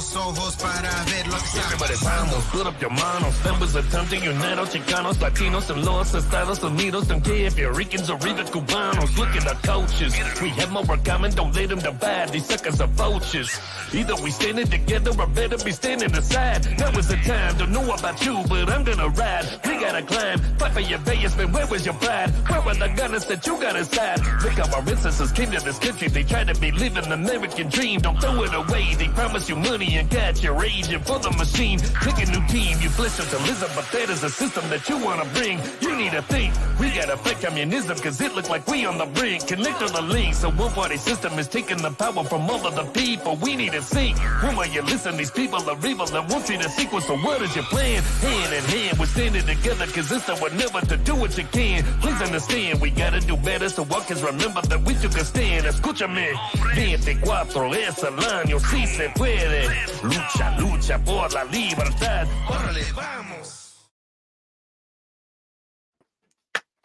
los ojos para ver lo que está Everybody vamos, put up your manos. Members of Tonto Unidos, Chicanos, Latinos, and los Estados Unidos. Don't care if you're Ricans or even Cubanos. Look at our coaches. We have more common, don't let them divide. These suckers are vultures. Either we standing together or better be standing aside. Now is the time, don't know about you, but I'm gonna ride. We gotta climb, fight for your Vegas, man, where was your pride? Where were the gunners that you got inside? Look how our ancestors came to this country. They tried to be living the American dream. Don't throw it away. They promise you money and got your aging for the machine. Pick a new team, you flesh socialism, but that is a system that you wanna bring. You need to think, we gotta fight communism, cause it look like we on the brink. Connect all the links, a one-party system is taking the power from all of the people. We need to think, when will you listen? These people are evil and want you to sequel, so what is your plan? Hand in hand, we're standing together, cause it's the one never to do what you can. Please understand, we gotta do better, so walkers remember that we took a stand. Escúchame, 24 es el año, si se puede. Lucha, lucha por la libertad. Órale, vamos.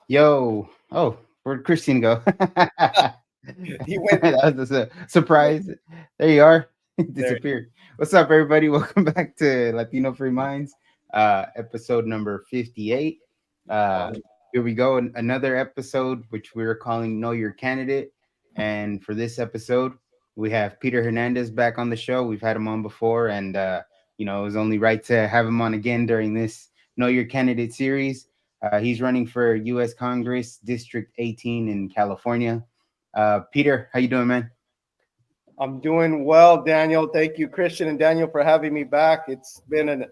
Yo, oh, where'd Christian go? He went. That was a surprise. There you are. Disappeared. What's up, everybody? Welcome back to Latino Free Minds, episode number 58. Here we go, another episode which we're calling Know Your Candidate. And for this episode, we have Peter Hernandez back on the show. We've had him on before, and it was only right to have him on again during this Know Your Candidate series. He's running for U.S. Congress, District 18 in California. Peter, how you doing, man? I'm doing well, Daniel. Thank you, Christian and Daniel, for having me back. It's been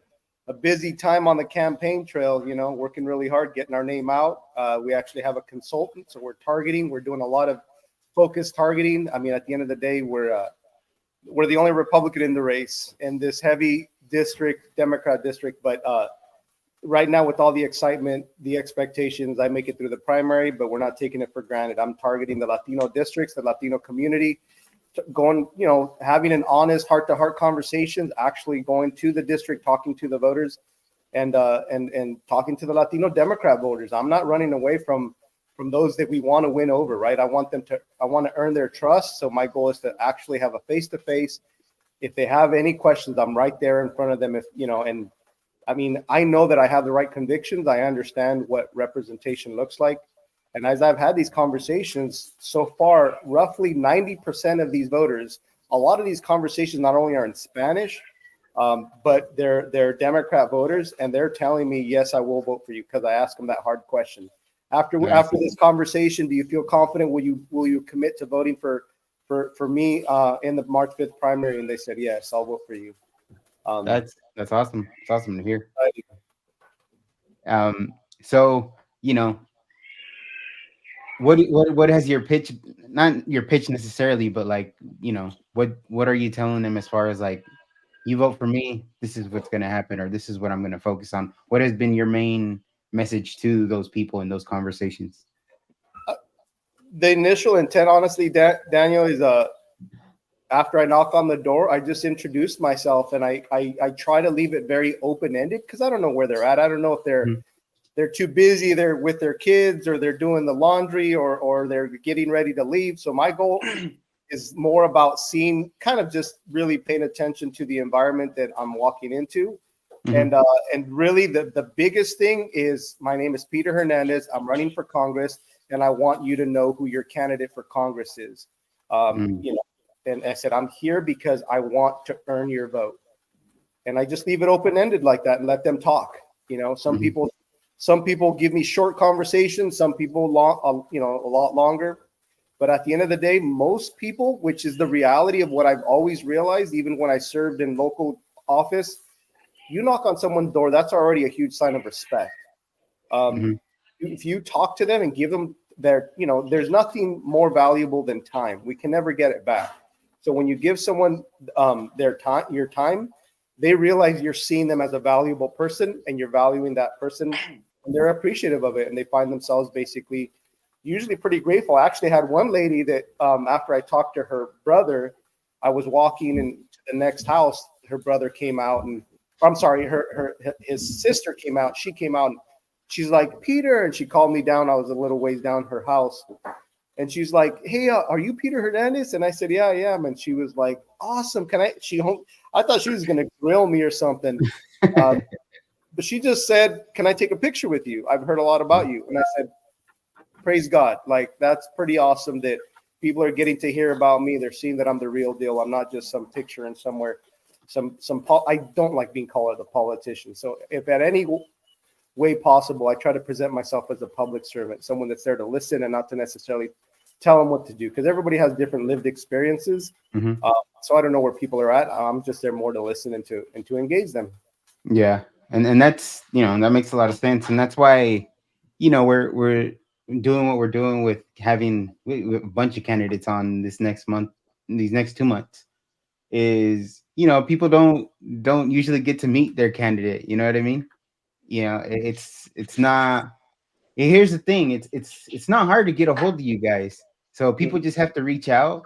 a busy time on the campaign trail, working really hard, getting our name out. We actually have a consultant, so we're targeting. We're doing a lot of focused targeting. I mean, at the end of the day, we're the only Republican in the race in this heavy district, Democrat district. But right now, with all the excitement, the expectations, I make it through the primary, but we're not taking it for granted. I'm targeting the Latino districts, the Latino community, going, having an honest heart-to-heart conversations, actually going to the district, talking to the voters, and talking to the Latino Democrat voters. I'm not running away from those that we want to win over, right? I want to earn their trust. So my goal is to actually have a face-to-face. If they have any questions, I'm right there in front of them. And I mean, I know that I have the right convictions. I understand what representation looks like. And as I've had these conversations so far, roughly 90% of these voters, a lot of these conversations not only are in Spanish, but they're Democrat voters, and they're telling me, yes, I will vote for you, because I asked them that hard question. After this conversation, do you feel confident? Will you commit to voting for me in the March 5th primary? And they said, yes, I'll vote for you. That's awesome. It's awesome to hear. So what has your pitch? Not your pitch necessarily, but what are you telling them as far as you vote for me, this is what's going to happen, or this is what I'm going to focus on? What has been your main message to those people in those conversations? The initial intent, honestly, Daniel, is after I knock on the door, I just introduce myself, and I try to leave it very open-ended, because I don't know where they're at. I don't know if they're too busy, they're with their kids, or they're doing the laundry, or they're getting ready to leave. So my goal is more about seeing, kind of just really paying attention to the environment that I'm walking into. Mm-hmm. And really the biggest thing is, my name is Peter Hernandez. I'm running for Congress, and I want you to know who your candidate for Congress is. And I said, I'm here because I want to earn your vote. And I just leave it open-ended like that and let them talk. Some people give me short conversations, some people long, a lot longer. But at the end of the day, most people, which is the reality of what I've always realized, even when I served in local office, you knock on someone's door, that's already a huge sign of respect. If you talk to them and give them there's nothing more valuable than time. We can never get it back. So when you give someone your time, they realize you're seeing them as a valuable person, and you're valuing that person, and they're appreciative of it, and they find themselves basically usually pretty grateful. I actually had one lady that after I talked to her brother, I was walking into the next house. Her brother came out, and his sister came out. She came out, and she's like, Peter, and she called me down. I was a little ways down her house. And she's like, hey, are you Peter Hernandez? And I said, yeah, I am. And she was like, awesome. I thought she was going to grill me or something. But she just said, "Can I take a picture with you? I've heard a lot about you." And I said, "Praise God. Like, that's pretty awesome that people are getting to hear about me. They're seeing that I'm the real deal. I'm not just some picture in somewhere. I don't like being called a politician. So if at any way possible, I try to present myself as a public servant, someone that's there to listen and not to necessarily tell them what to do, because everybody has different lived experiences. So I don't know where people are at. I'm just there more to listen and to engage them. Yeah, and that's, that makes a lot of sense, and that's why, we're doing what we're doing with having a bunch of candidates on this next month, these next 2 months, is people don't usually get to meet their candidate. You know what I mean? It's not. Here's the thing: it's not hard to get a hold of you guys. So people just have to reach out.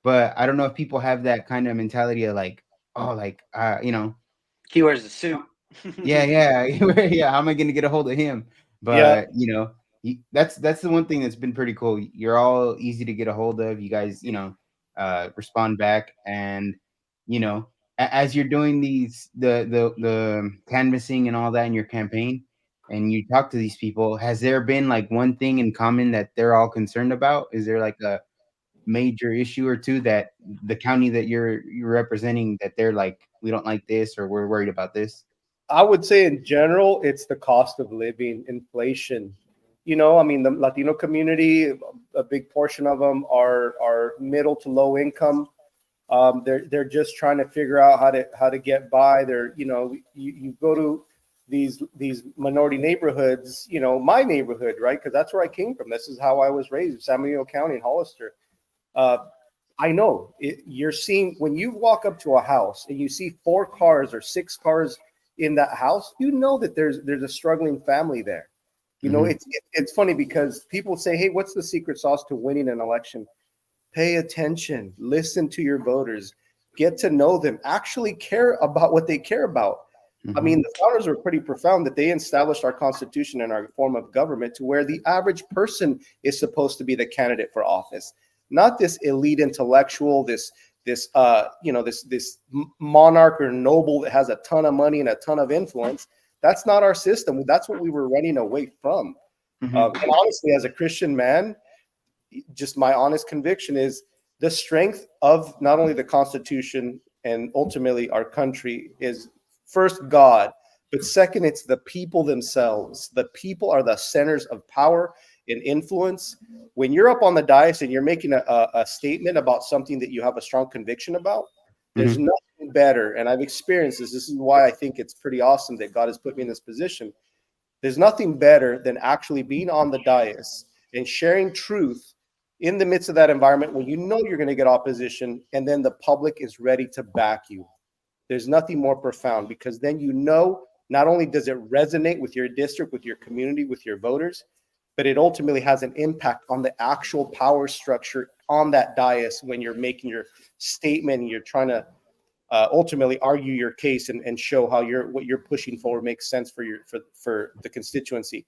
But I don't know if people have that kind of mentality of like, oh, like he wears a suit. yeah. How am I going to get a hold of him? Yeah. But that's the one thing that's been pretty cool. You're all easy to get a hold of. You guys, respond back, and as you're doing the canvassing and all that in your campaign, and you talk to these people, has there been like one thing in common that they're all concerned about? Is there like a major issue or two that the county that you're representing, that they're like, we don't like this, or we're worried about this? I would say in general, it's the cost of living, inflation. I mean, the Latino community, a big portion of them are middle to low income. They're just trying to figure out how to get by. You go to these minority neighborhoods, my neighborhood, right? Because that's where I came from. This is how I was raised, San Benito County in Hollister. I know you're seeing, when you walk up to a house and you see 4 cars or 6 cars in that house, that there's a struggling family there. It's funny because people say, "Hey, what's the secret sauce to winning an election?" Pay attention, listen to your voters, get to know them, actually care about what they care about. I mean, the founders were pretty profound that they established our Constitution and our form of government to where the average person is supposed to be the candidate for office, not this elite intellectual, this monarch or noble that has a ton of money and a ton of influence. That's not our system. That's what we were running away from. And honestly, as a Christian man, just my honest conviction is the strength of not only the Constitution and ultimately our country is first God, but second, it's the people themselves. The people are the centers of power and influence. When you're up on the dais and you're making a statement about something that you have a strong conviction about, there's nothing better. And I've experienced this. This is why I think it's pretty awesome that God has put me in this position. There's nothing better than actually being on the dais and sharing truth in the midst of that environment when you're going to get opposition, and then the public is ready to back you. There's nothing more profound, because then not only does it resonate with your district, with your community, with your voters, but it ultimately has an impact on the actual power structure on that dais when you're making your statement and you're trying to ultimately argue your case and show how what you're pushing forward makes sense for the constituency.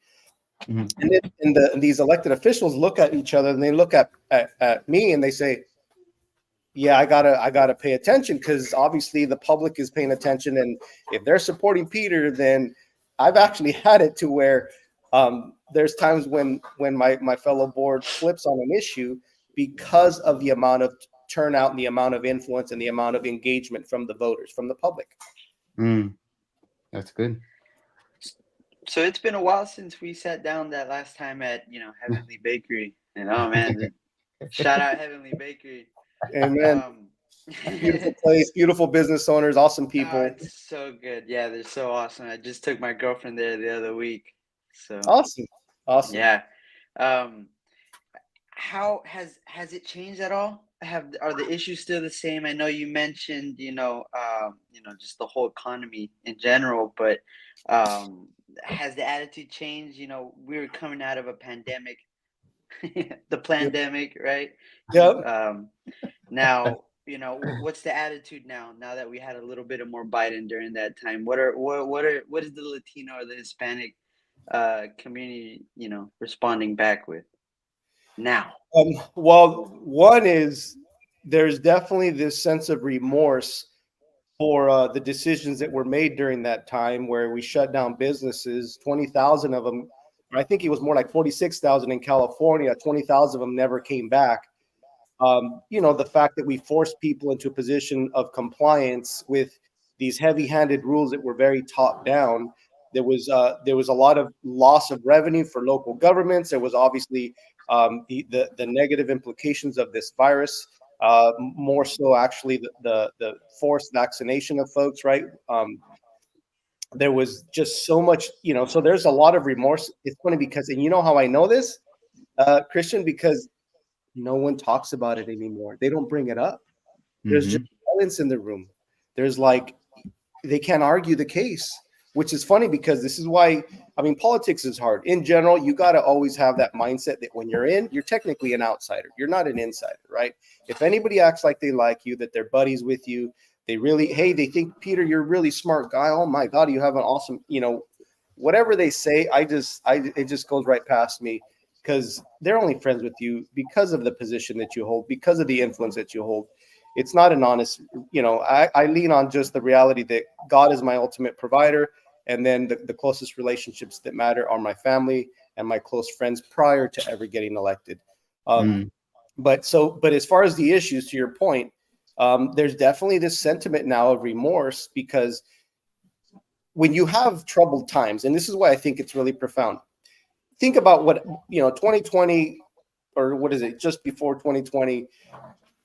And then these elected officials look at each other and they look at me and they say, "Yeah, I gotta pay attention, because obviously the public is paying attention, and if they're supporting Peter, then I've actually had it to where there's times when my fellow board flips on an issue because of the amount of turnout and the amount of influence and the amount of engagement from the voters, from the public." That's good. So it's been a while since we sat down that last time at Heavenly Bakery, and oh man, shout out Heavenly Bakery. Amen. Beautiful place, beautiful business owners, awesome people. It's so good. Yeah, they're so awesome. I just took my girlfriend there the other week. So awesome. Yeah. How has it changed at all? Are the issues still the same? I know you mentioned, just the whole economy in general, but has the attitude changed? We were coming out of a pandemic, the pandemic, right? Yep. Now, what's the attitude now that we had a little bit of more Biden during that time? What is the Latino or the Hispanic community, responding back with now? Well, one is there's definitely this sense of remorse for the decisions that were made during that time, where we shut down businesses. 20,000 of them, I think it was more like 46,000 in California. 20,000 of them never came back. The fact that we forced people into a position of compliance with these heavy-handed rules that were very top down. There was a lot of loss of revenue for local governments. There was obviously the negative implications of this virus. More so, actually, the forced vaccination of folks, right? There was just so much, so there's a lot of remorse. It's funny because, and you know how I know this, Christian, because no one talks about it anymore. They don't bring it up. There's just silence in the room. There's they can't argue the case, which is funny because this is why, politics is hard. In general, you got to always have that mindset that when you're in, you're technically an outsider. You're not an insider, right? If anybody acts like they like you, that they're buddies with you, they think, Peter, you're a really smart guy. Oh my God, you have an awesome, whatever they say, it just goes right past me, because they're only friends with you because of the position that you hold, because of the influence that you hold. It's not an honest, I lean on just the reality that God is my ultimate provider. And then the closest relationships that matter are my family and my close friends prior to ever getting elected. But as far as the issues, to your point, there's definitely this sentiment now of remorse, because when you have troubled times, and this is why I think it's really profound. Think about what, 2020, or what is it, just before 2020,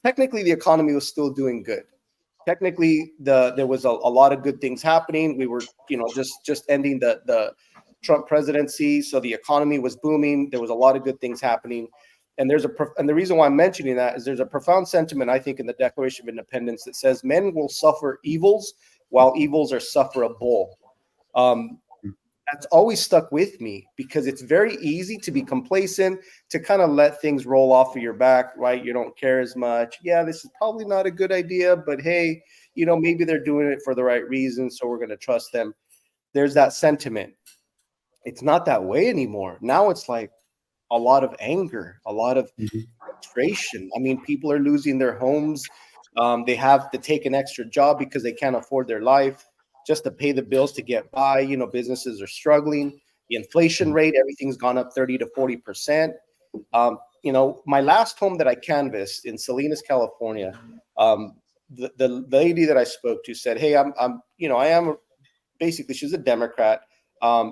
technically the economy was still doing good. Technically, there was a lot of good things happening. We were, just ending the Trump presidency, so the economy was booming. There was a lot of good things happening, and the reason why I'm mentioning that is there's a profound sentiment, I think, in the Declaration of Independence that says men will suffer evils while evils are sufferable. That's always stuck with me, because it's very easy to be complacent, to kind of let things roll off of your back, right? You don't care as much. Yeah, this is probably not a good idea, but hey, maybe they're doing it for the right reasons, so we're going to trust them. There's that sentiment. It's not that way anymore. Now it's like a lot of anger, a lot of frustration. People are losing their homes. They have to take an extra job because they can't afford their life just to pay the bills to get by. Businesses are struggling. The inflation rate, everything's gone up 30 to 40%. My last home that I canvassed in Salinas, California, the lady that I spoke to said, "Hey, I am basically," she's a Democrat.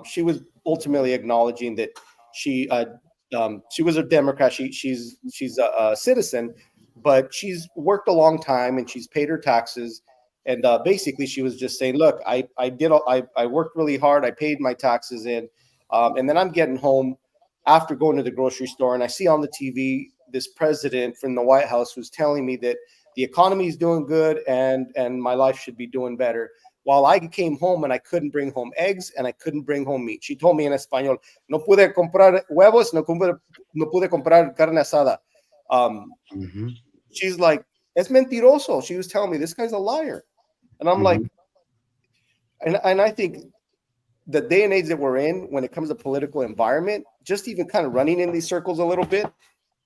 She was ultimately acknowledging that she was a Democrat. She's a citizen, but she's worked a long time and she's paid her taxes. And basically, she was just saying, "Look, I worked really hard. I paid my taxes in, and then I'm getting home after going to the grocery store, and I see on the TV this president from the White House who's telling me that the economy is doing good and my life should be doing better. While I came home and I couldn't bring home eggs and I couldn't bring home meat." She told me in español, "No pude comprar huevos, no pude comprar carne asada." She's like, "Es mentiroso." She was telling me, this guy's a liar. And I'm like, and I think the day and age that we're in, when it comes to political environment, just even kind of running in these circles a little bit,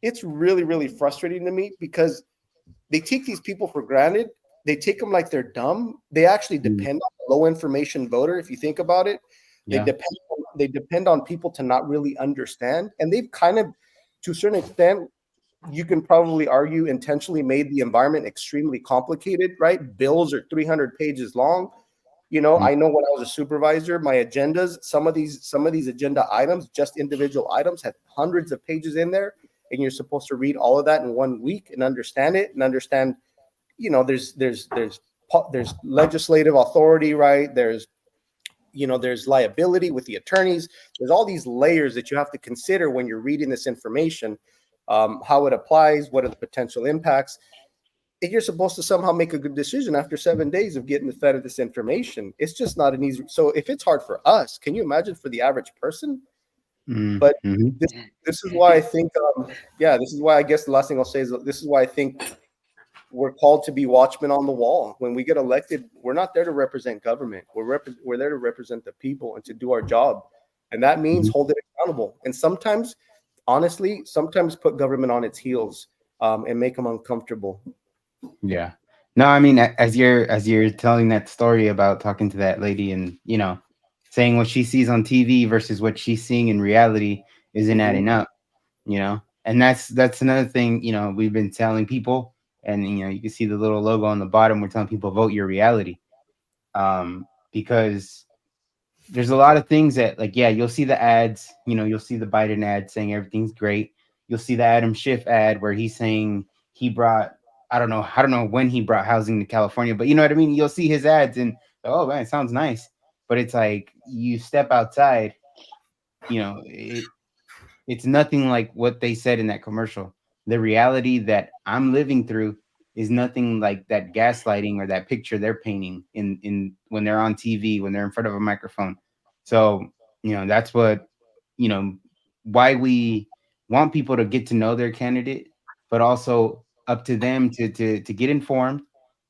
it's really, really frustrating to me, because they take these people for granted. They take them like they're dumb. They actually depend on a low information voter. If you think about it, they depend on people to not really understand. And they've kind of, to a certain extent, you can probably argue, intentionally made the environment extremely complicated, right? Bills are 300 pages long. I know when I was a supervisor, my agendas, some of these agenda items, just individual items, had hundreds of pages in there, and you're supposed to read all of that in 1 week and understand it, and understand, there's legislative authority, right? There's liability with the attorneys. There's all these layers that you have to consider when you're reading this information. How it applies, what are the potential impacts. If you're supposed to somehow make a good decision after 7 days of getting fed of this information, it's just not an easy. So if it's hard for us, can you imagine for the average person? But this is why I think, this is why I guess the last thing I'll say is this is why I think we're called to be watchmen on the wall. When we get elected, we're not there to represent government. We're there to represent the people and to do our job. And that means hold it accountable. And sometimes, honestly, put government on its heels and make them uncomfortable. Yeah. No, I mean, as you're telling that story about talking to that lady and saying what she sees on TV versus what she's seeing in reality isn't Mhm. adding up. And that's another thing. We've been telling people, and you can see the little logo on the bottom. We're telling people vote your reality, because there's a lot of things that, like, yeah, you'll see the ads. You'll see the Biden ad saying everything's great. You'll see the Adam Schiff ad where he's saying he brought, I don't know when he brought housing to California, but you know what I mean. You'll see his ads and, oh man, it sounds nice, but it's like you step outside, it's nothing like what they said in that commercial. The reality that I'm living through is nothing like that gaslighting or that picture they're painting in when they're on TV, when they're in front of a microphone. So, that's what, you know, why we want people to get to know their candidate, but also up to them to get informed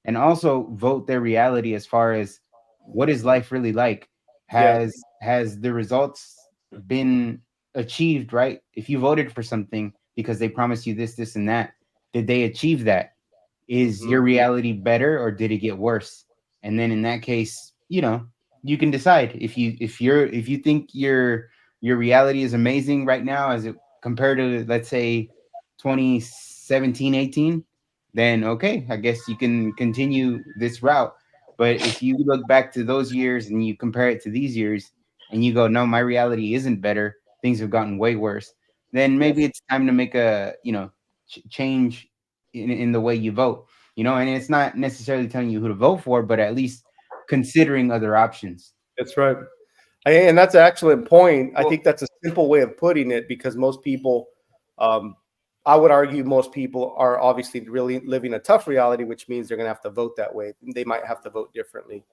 and also vote their reality as far as what is life really like. Yeah. Has the results been achieved, right? If you voted for something because they promised you this and that, did they achieve that? Is Mhm. your reality better or did it get worse? And then in that case, you can decide if you think your reality is amazing right now as it compared to, let's say, 2017, 18, then okay, I guess you can continue this route. But if you look back to those years and you compare it to these years and you go, no, my reality isn't better, things have gotten way worse, then Yeah. maybe it's time to make a change in the way you vote. And it's not necessarily telling you who to vote for, but at least considering other options. That's right. And that's an excellent point. I Well, think that's a simple way of putting it because most people, um, I would argue, most people are obviously really living a tough reality, which means they're going to have to vote that way. They might have to vote differently.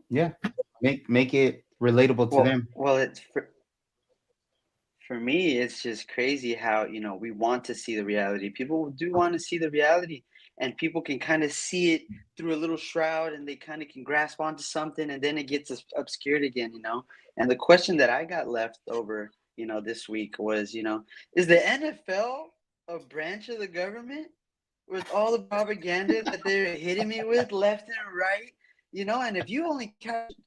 Yeah, make it relatable to them. well, it's for me, it's just crazy how, we want to see the reality. People do want to see the reality, and people can kind of see it through a little shroud and they kind of can grasp onto something, and then it gets obscured again. And the question that I got left over, this week was, is the NFL a branch of the government with all the propaganda that they're hitting me with left and right? And if you only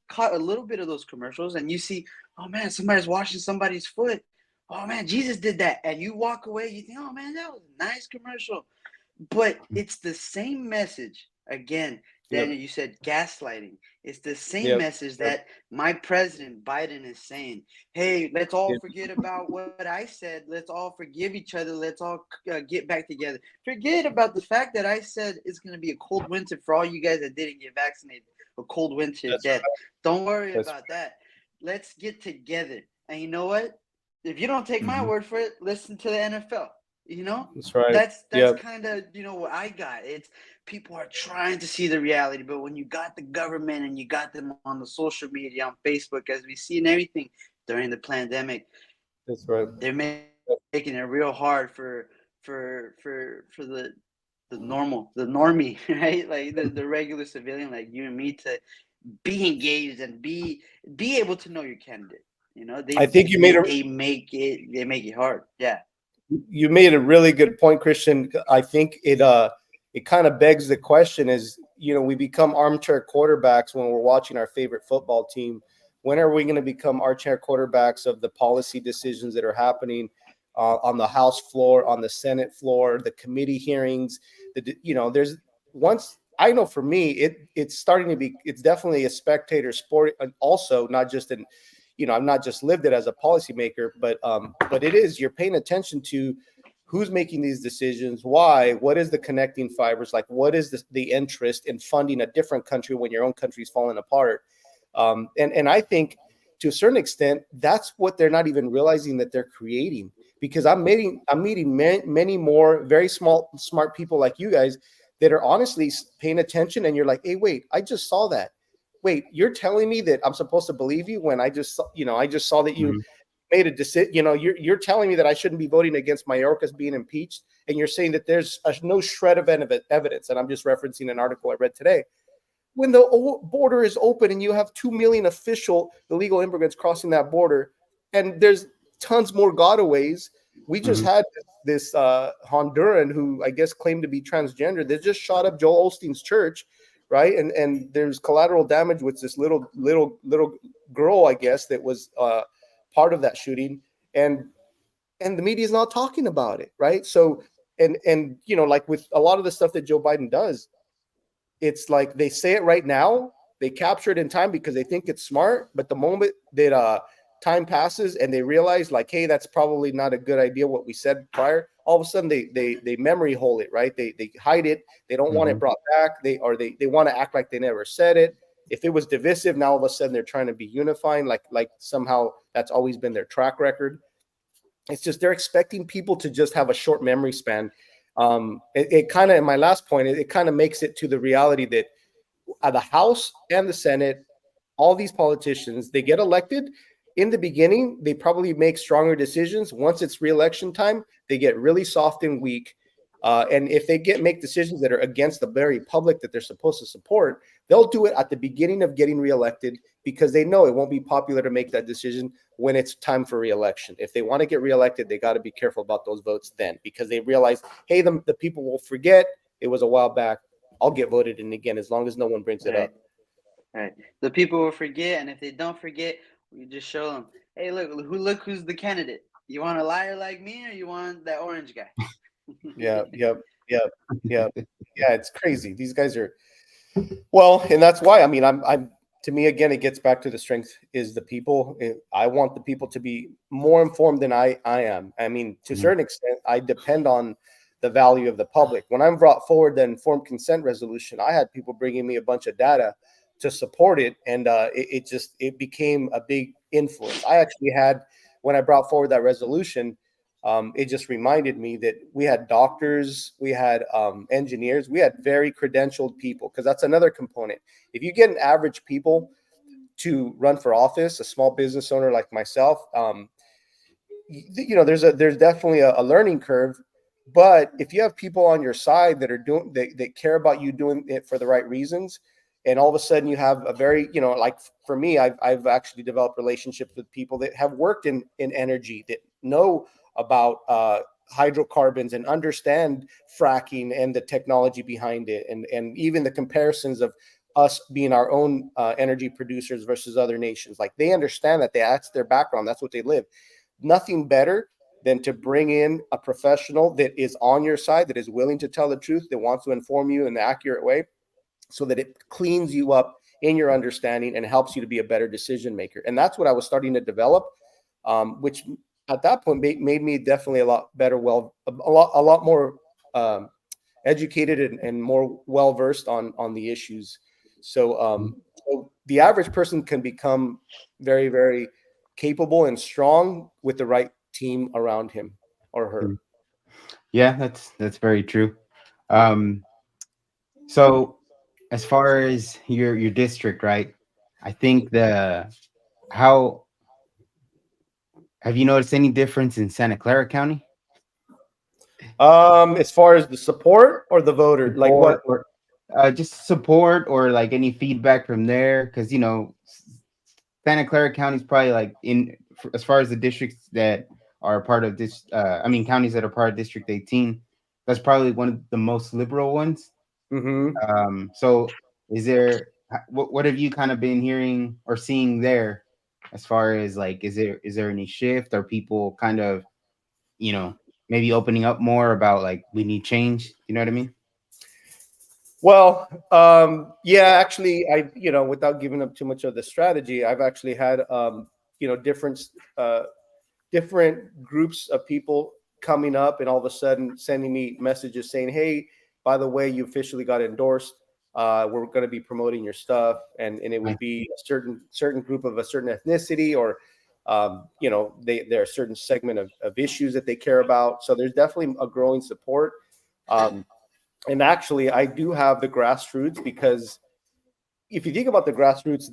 caught a little bit of those commercials and you see, oh man, somebody's washing somebody's foot. Oh man, Jesus did that. And you walk away, you think, oh man, that was a nice commercial. But it's the same message. Again, Yep. Daniel, you said gaslighting. It's the same Yep. message Yep. that my president, Biden, is saying. Hey, let's all Yep. forget about what I said. Let's all forgive each other. Let's all get back together. Forget about the fact that I said it's going to be a cold winter for all you guys that didn't get vaccinated. A cold winter That's death. Don't worry that's about that. Let's get together. And you know what? If you don't take my Mhm. word for it, listen to the NFL. that's right. That's Yep. kind of what I got. It's people are trying to see the reality, but when you got the government and you got them on the social media, on Facebook, as we see in everything during the pandemic, That's right. they're making it real hard for the normie, right? Like the regular civilian like you and me to be engaged and be able to know your candidate. I think They make it hard. Yeah. you made a really good point, Christian. I think it kind of begs the question: is we become armchair quarterbacks when we're watching our favorite football team. When are we going to become armchair quarterbacks of the policy decisions that are happening on the House floor, on the Senate floor, the committee hearings? There's once I know for me, it's starting to be. It's definitely a spectator sport, and also not just an I've not just lived it as a policymaker, but it is you're paying attention to who's making these decisions, why, what is the connecting fibers, like what is the interest in funding a different country when your own country's falling apart, and I think to a certain extent that's what they're not even realizing that they're creating because I'm meeting many more very smart people like you guys that are honestly paying attention, and you're like, hey, wait, I just saw that. Wait, you're telling me that I'm supposed to believe you when I just saw that you Mhm. made a decision. You're telling me that I shouldn't be voting against Mayorkas being impeached, and you're saying that there's no shred of evidence. And I'm just referencing an article I read today. When the border is open and you have 2 million official illegal immigrants crossing that border, and there's tons more gotaways. We just Mhm. had this Honduran who I guess claimed to be transgender that just shot up Joel Osteen's church right? And there's collateral damage with this little girl, I guess, that was part of that shooting, and the media is not talking about it, right? So and like with a lot of the stuff that Joe Biden does, it's like they say it right now, they capture it in time because they think it's smart, but the moment that time passes and they realize like, hey, that's probably not a good idea what we said prior, all of a sudden they memory hole it, right? They hide it, they don't want it brought back, they want to act like they never said it. If it was divisive, now all of a sudden they're trying to be unifying, like somehow that's always been their track record. It's just they're expecting people to just have a short memory span. It kind of, in my last point, it kind of makes it to the reality that the House and the Senate, all these politicians, they get elected. In the beginning, they probably make stronger decisions. Once it's re-election time, they get really soft and weak. And if they make decisions that are against the very public that they're supposed to support, they'll do it at the beginning of getting reelected because they know it won't be popular to make that decision when it's time for reelection. If they want to get reelected, they got to be careful about those votes then, because they realize, hey, the people will forget it was a while back. I'll get voted in again as long as no one brings it up. Right. The people will forget, and if they don't forget, we just show them, hey, look who's the candidate. You want a liar like me, or you want that orange guy? Yeah. It's crazy. These guys are, well, and that's why, I mean, I'm to me, again, it gets back to the strength is the people. I want the people to be more informed than I am. I mean, to a certain extent, I depend on the value of the public. When I'm brought forward the informed consent resolution, I had people bringing me a bunch of data to support it, and it became a big influence. I actually had, when I brought forward that resolution, it just reminded me that we had doctors, we had engineers, we had very credentialed people, because that's another component. If you get an average people to run for office, a small business owner like myself, there's definitely a learning curve. But if you have people on your side that are doing, that care about you doing it for the right reasons, and all of a sudden you have a very, like for me, I've actually developed relationships with people that have worked in energy, that know about hydrocarbons and understand fracking and the technology behind it, and even the comparisons of us being our own energy producers versus other nations. Like, they understand that that's their background, that's what they live. Nothing better than to bring in a professional that is on your side, that is willing to tell the truth, that wants to inform you in the accurate way, so that it cleans you up in your understanding and helps you to be a better decision maker. And that's what I was starting to develop, which at that point made me definitely a lot better, a lot more educated and more well-versed on the issues. So the average person can become very, very capable and strong with the right team around him or her. Yeah, that's very true. So as far as your district, right? I think how have you noticed any difference in Santa Clara County? As far as the support or the voter, like what? Or just support, or like any feedback from there, because Santa Clara County is probably like as far as the districts that are part of this. I mean, counties that are part of District 18. That's probably one of the most liberal ones. So is there what have you kind of been hearing or seeing there, as far as like, is there any shift? Are people kind of, maybe opening up more about like, we need change? You know what I mean? Well, yeah, actually, without giving up too much of the strategy, I've actually had, different groups of people coming up and all of a sudden sending me messages saying, hey, by the way, you officially got endorsed. We're going to be promoting your stuff. And it would be a certain group of a certain ethnicity, or, they're a certain segment of issues that they care about. So there's definitely a growing support. And actually, I do have the grassroots, because if you think about the grassroots,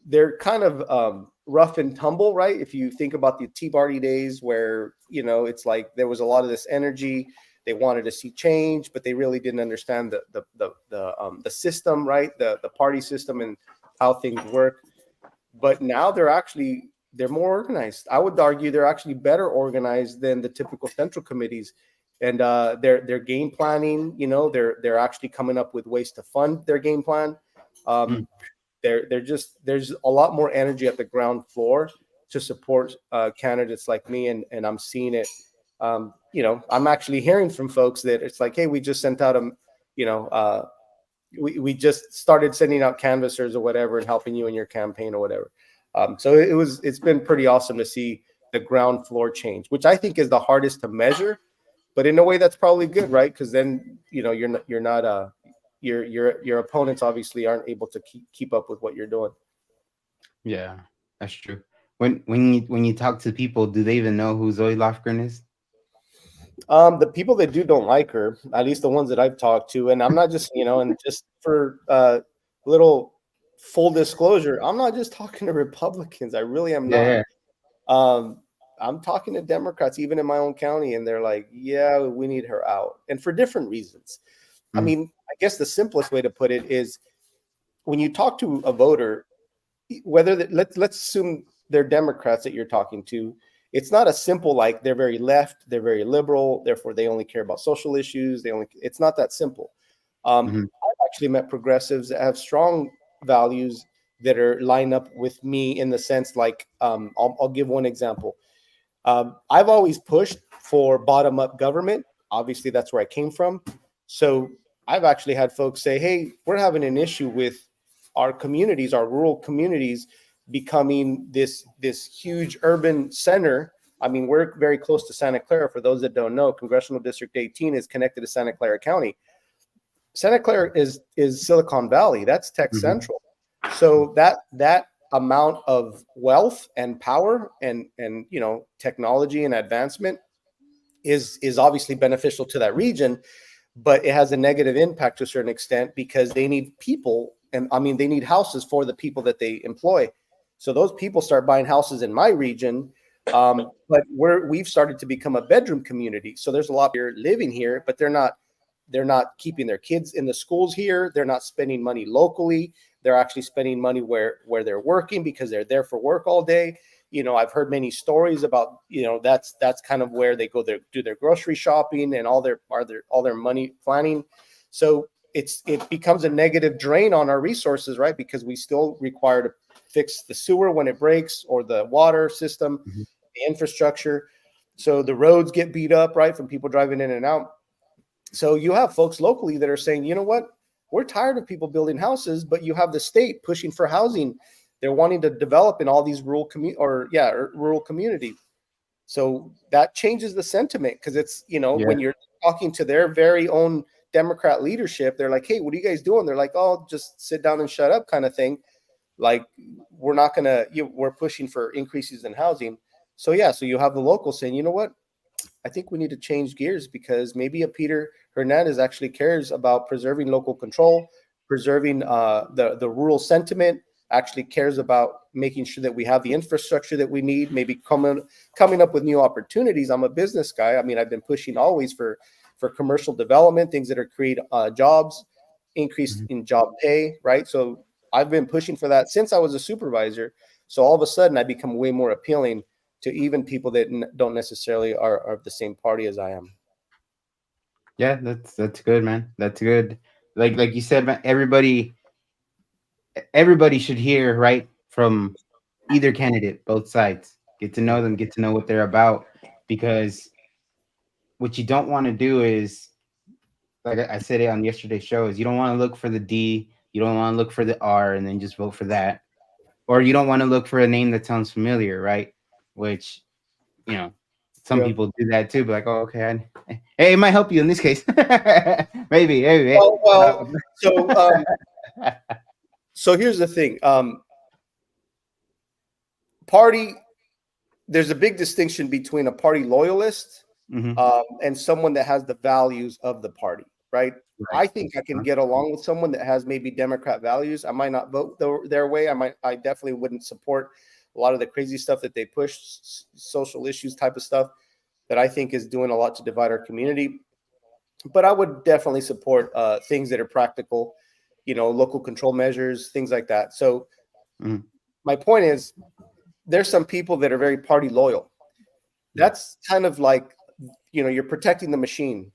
they're kind of rough and tumble, right? If you think about the Tea Party days, where it's like there was a lot of this energy, they wanted to see change, but they really didn't understand the system, right? The party system and how things work. But now they're more organized. I would argue they're actually better organized than the typical central committees. and they're game planning. They're actually coming up with ways to fund their game plan. Mm. They're just there's a lot more energy at the ground floor to support candidates like me, and I'm seeing it. I'm actually hearing from folks that it's like, hey, we just sent out you know, uh, we just started sending out canvassers or whatever and helping you in your campaign or whatever. So it's been pretty awesome to see the ground floor change, which I think is the hardest to measure, but in a way that's probably good, right? Because then your opponents obviously aren't able to keep up with what you're doing. Yeah, that's true. When you talk to people, do they even know who Zoe Lofgren is? The people that don't like her, at least the ones that I've talked to, and I'm not just, and just for little full disclosure, I'm not just talking to Republicans. I really am not. Yeah. I'm talking to Democrats, even in my own county, and they're like, yeah, we need her out. And for different reasons. I mean, I guess the simplest way to put it is when you talk to a voter, let's assume they're Democrats that you're talking to. It's not a simple like they're very left, they're very liberal, therefore they only care about social issues. It's not that simple. I've actually met progressives that have strong values that are line up with me in the sense like I'll give one example. I've always pushed for bottom up government. Obviously, that's where I came from. So I've actually had folks say, hey, we're having an issue with our communities, our rural communities becoming this huge urban center. I mean, we're very close to Santa Clara. For those that don't know, Congressional District 18 is connected to Santa Clara County. Santa Clara is Silicon Valley. That's Tech Central. So that amount of wealth and power and technology and advancement is obviously beneficial to that region, but it has a negative impact to a certain extent because they need people, and I mean they need houses for the people that they employ. So those people start buying houses in my region, but we've started to become a bedroom community. So there's a lot of people living here, but they're not keeping their kids in the schools here. They're not spending money locally. They're actually spending money where they're working because they're there for work all day. I've heard many stories about, that's kind of where they go there, do their grocery shopping and all their money planning. So it becomes a negative drain on our resources, right? Because we still require to fix the sewer when it breaks or the water system, the infrastructure. So the roads get beat up, right? From people driving in and out. So you have folks locally that are saying, you know what, we're tired of people building houses, but you have the state pushing for housing. They're wanting to develop in all these rural communities. So that changes the sentiment because it's, when you're talking to their very own Democrat leadership, they're like, hey, what are you guys doing? They're like, oh, just sit down and shut up kind of thing. Like, we're not going to, we're pushing for increases in housing. So you have the locals saying, you know what? I think we need to change gears because maybe a Peter Hernandez actually cares about preserving local control, preserving the rural sentiment, actually cares about making sure that we have the infrastructure that we need, maybe coming up with new opportunities. I'm a business guy. I mean, I've been pushing always for commercial development, things that are create jobs, increase in job pay, right? So I've been pushing for that since I was a supervisor. So all of a sudden I become way more appealing to even people that don't necessarily are of the same party as I am. Yeah, that's good, man. That's good. Like you said, man, everybody should hear right from either candidate, both sides. Get to know them, get to know what they're about, because what you don't want to do is, like I said it on yesterday's show, is you don't want to look for the D, you don't want to look for the R, and then just vote for that, or you don't want to look for a name that sounds familiar, right? Which, some people do that too, but like, oh, okay, hey, it might help you in this case. maybe. Well, so here's the thing. There's a big distinction between a party loyalist and someone that has the values of the party, right? I think I can get along with someone that has maybe Democrat values. I might not vote their way. I definitely wouldn't support a lot of the crazy stuff that they push, social issues type of stuff that I think is doing a lot to divide our community. But I would definitely support things that are practical, local control measures, things like that. So my point is, there's some people that are very party loyal. That's kind of like you're protecting the machine.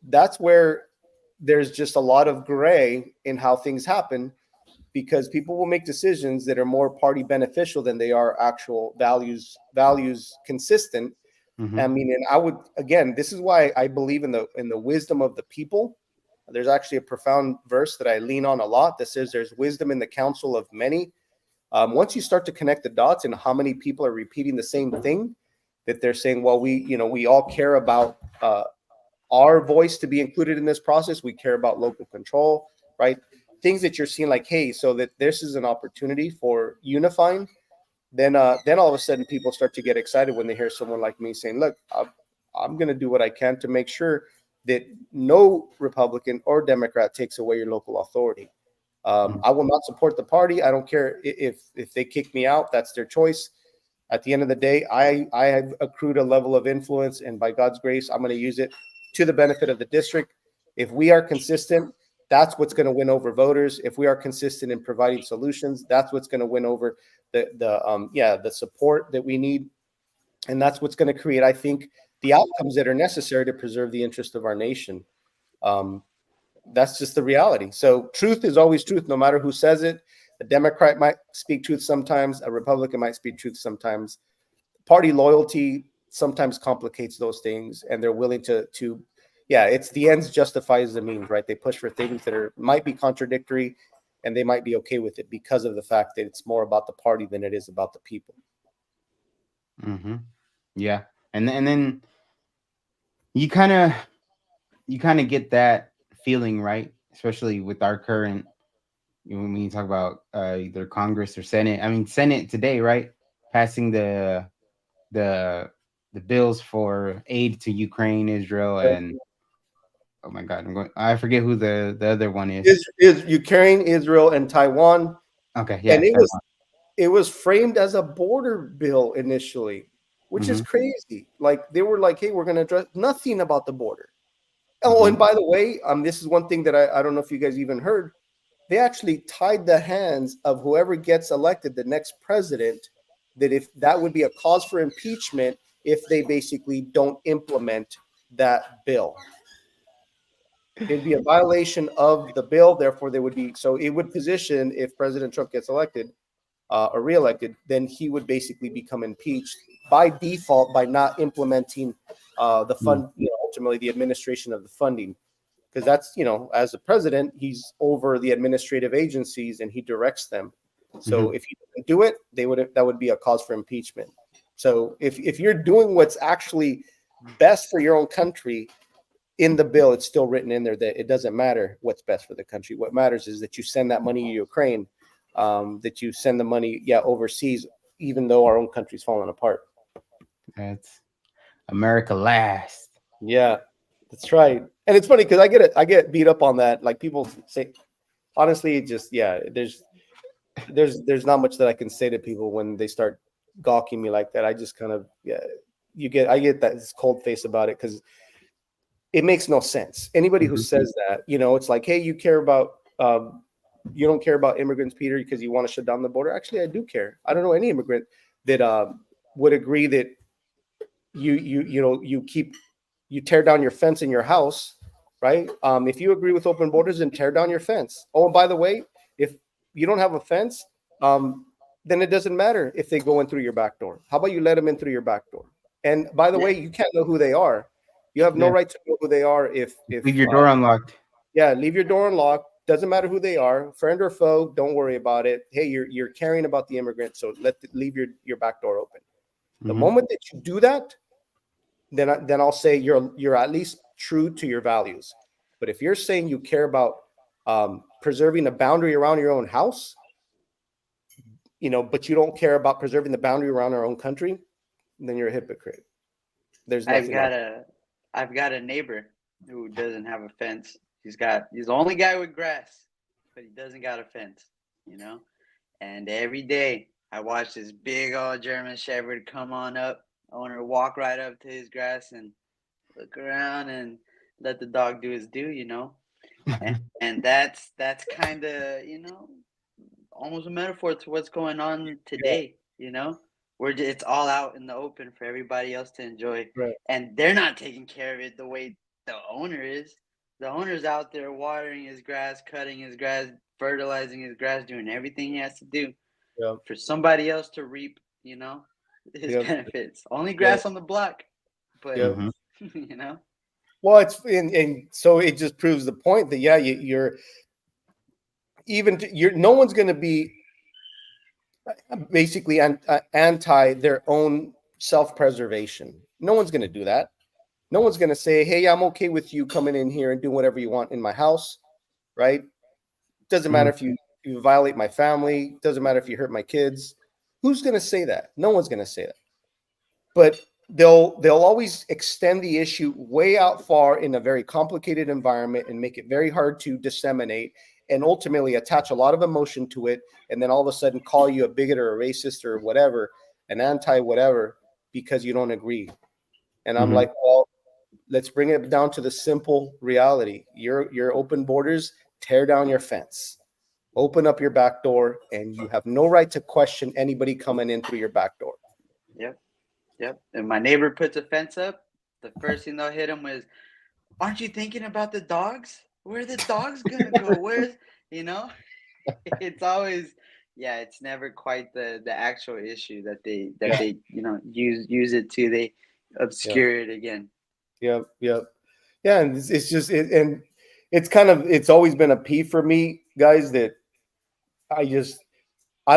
That's where there's just a lot of gray in how things happen, because people will make decisions that are more party beneficial than they are actual values consistent. Mhm. I mean, and I would, again, this is why I believe in the wisdom of the people. There's actually a profound verse that I lean on a lot that says there's wisdom in the counsel of many. Once you start to connect the dots and how many people are repeating the same thing, that they're saying, well, we all care about our voice to be included in this process. We care about local control, right? Things that you're seeing like, hey, so that this is an opportunity for unifying. Then all of a sudden people start to get excited when they hear someone like me saying, look, I'm going to do what I can to make sure that no Republican or Democrat takes away your local authority. I will not support the party. I don't care if they kick me out. That's their choice. At the end of the day, I have accrued a level of influence, and by God's grace, I'm going to use it to the benefit of the district. If we are consistent, that's what's going to win over voters. If we are consistent in providing solutions, that's what's going to win over the support that we need, and that's what's going to create, I think, the outcomes that are necessary to preserve the interest of our nation. That's just the reality. So truth is always truth, no matter who says it. A Democrat might speak truth sometimes. A Republican might speak truth sometimes. Party loyalty sometimes complicates those things, and they're willing to it's the ends justifies the means, right? They push for things that might be contradictory, and they might be okay with it because of the fact that it's more about the party than it is about the people. Mm-hmm. Yeah, and then you kind of get that feeling, right? Especially with our current, when you talk about either Congress or Senate. I mean, Senate today, right, passing the bills for aid to Ukraine, Israel, and oh my God, I forget who the other one is. Is Ukraine, Israel, and Taiwan, Okay, yeah, and Taiwan. it was framed as a border bill initially, which is crazy. Like they were like, hey, we're going to address nothing about the border. Oh, and by the way, this is one thing that I don't know if you guys even heard. They actually tied the hands of whoever gets elected, the next president, that if that would be a cause for impeachment if they basically don't implement that bill. It'd be a violation of the bill. Therefore, they would be, so it would position, if President Trump gets elected or reelected, then he would basically become impeached by default by not implementing the fund, ultimately the administration of the funding. Because that's, as a president, he's over the administrative agencies and he directs them. So if he doesn't do it, that would be a cause for impeachment. So if you're doing what's actually best for your own country in the bill, it's still written in there that it doesn't matter what's best for the country. What matters is that you send that money to Ukraine, that you send the money, overseas, even though our own country's falling apart. That's America last. Yeah, that's right. And it's funny because I get beat up on that. Like people say, honestly, it just there's not much that I can say to people when they start gawking me like that. I just kind of I get that cold face about it because it makes no sense. Anybody who says that, it's like, hey, you don't care about immigrants, Peter, because you want to shut down the border. Actually, I do care. I don't know any immigrant that would agree that you tear down your fence in your house, right? If you agree with open borders, then tear down your fence. Oh, and by the way, if you don't have a fence, then it doesn't matter if they go in through your back door. How about you let them in through your back door? And by the way, you can't know who they are. You have no right to know who they are if leave your door unlocked. Yeah, leave your door unlocked. Doesn't matter who they are, friend or foe. Don't worry about it. Hey, you're caring about the immigrant, so leave your back door open. The moment that you do that, then I'll say you're at least true to your values. But if you're saying you care about preserving a boundary around your own house, but you don't care about preserving the boundary around our own country, then you're a hypocrite. There's nothing. I've got a neighbor who doesn't have a fence. He's the only guy with grass, but he doesn't got a fence, And every day I watch this big old German Shepherd come on up. I want to walk right up to his grass and look around and let the dog do his do, and that's kind of, almost a metaphor to what's going on today, it's all out in the open for everybody else to enjoy, Right. and they're not taking care of it the way the owner is. The owner's out there watering his grass, cutting his grass, fertilizing his grass, doing everything he has to do Yeah. for somebody else to reap, his Yep. benefits. Only Yeah. grass on the block, but Yep. Mhm. Well, it's and so it just proves the point that you're no one's going to be basically anti their own self-preservation. No one's going to do that. No one's going to say, "Hey, I'm okay with you coming in here and doing whatever you want in my house," right? Doesn't matter if you violate my family. Doesn't matter if you hurt my kids. Who's going to say that? No one's going to say that. But they'll always extend the issue way out far in a very complicated environment and make it very hard to disseminate and ultimately attach a lot of emotion to it, and then all of a sudden call you a bigot or a racist or whatever, an anti whatever, because you don't agree. And I'm like, well, let's bring it down to the simple reality. Your open borders, tear down your fence, open up your back door, and you have no right to question anybody coming in through your back door. Yep. And my neighbor puts a fence up. The first thing they'll hit him is, "Aren't you thinking about the dogs? Where are the dogs gonna go? Where's It's always, yeah. It's never quite the actual issue that they use it to. They obscure it again. Yep. Yeah, and it's just and it's always been a P for me, guys, that I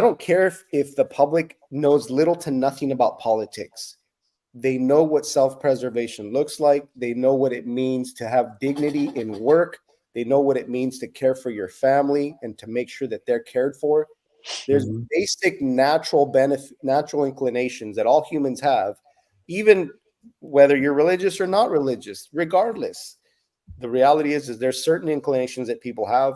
don't care if the public knows little to nothing about politics. They know what self-preservation looks like. They know what it means to have dignity in work. They know what it means to care for your family and to make sure that they're cared for. There's basic natural inclinations that all humans have, even whether you're religious or not religious, regardless. The reality is there's certain inclinations that people have,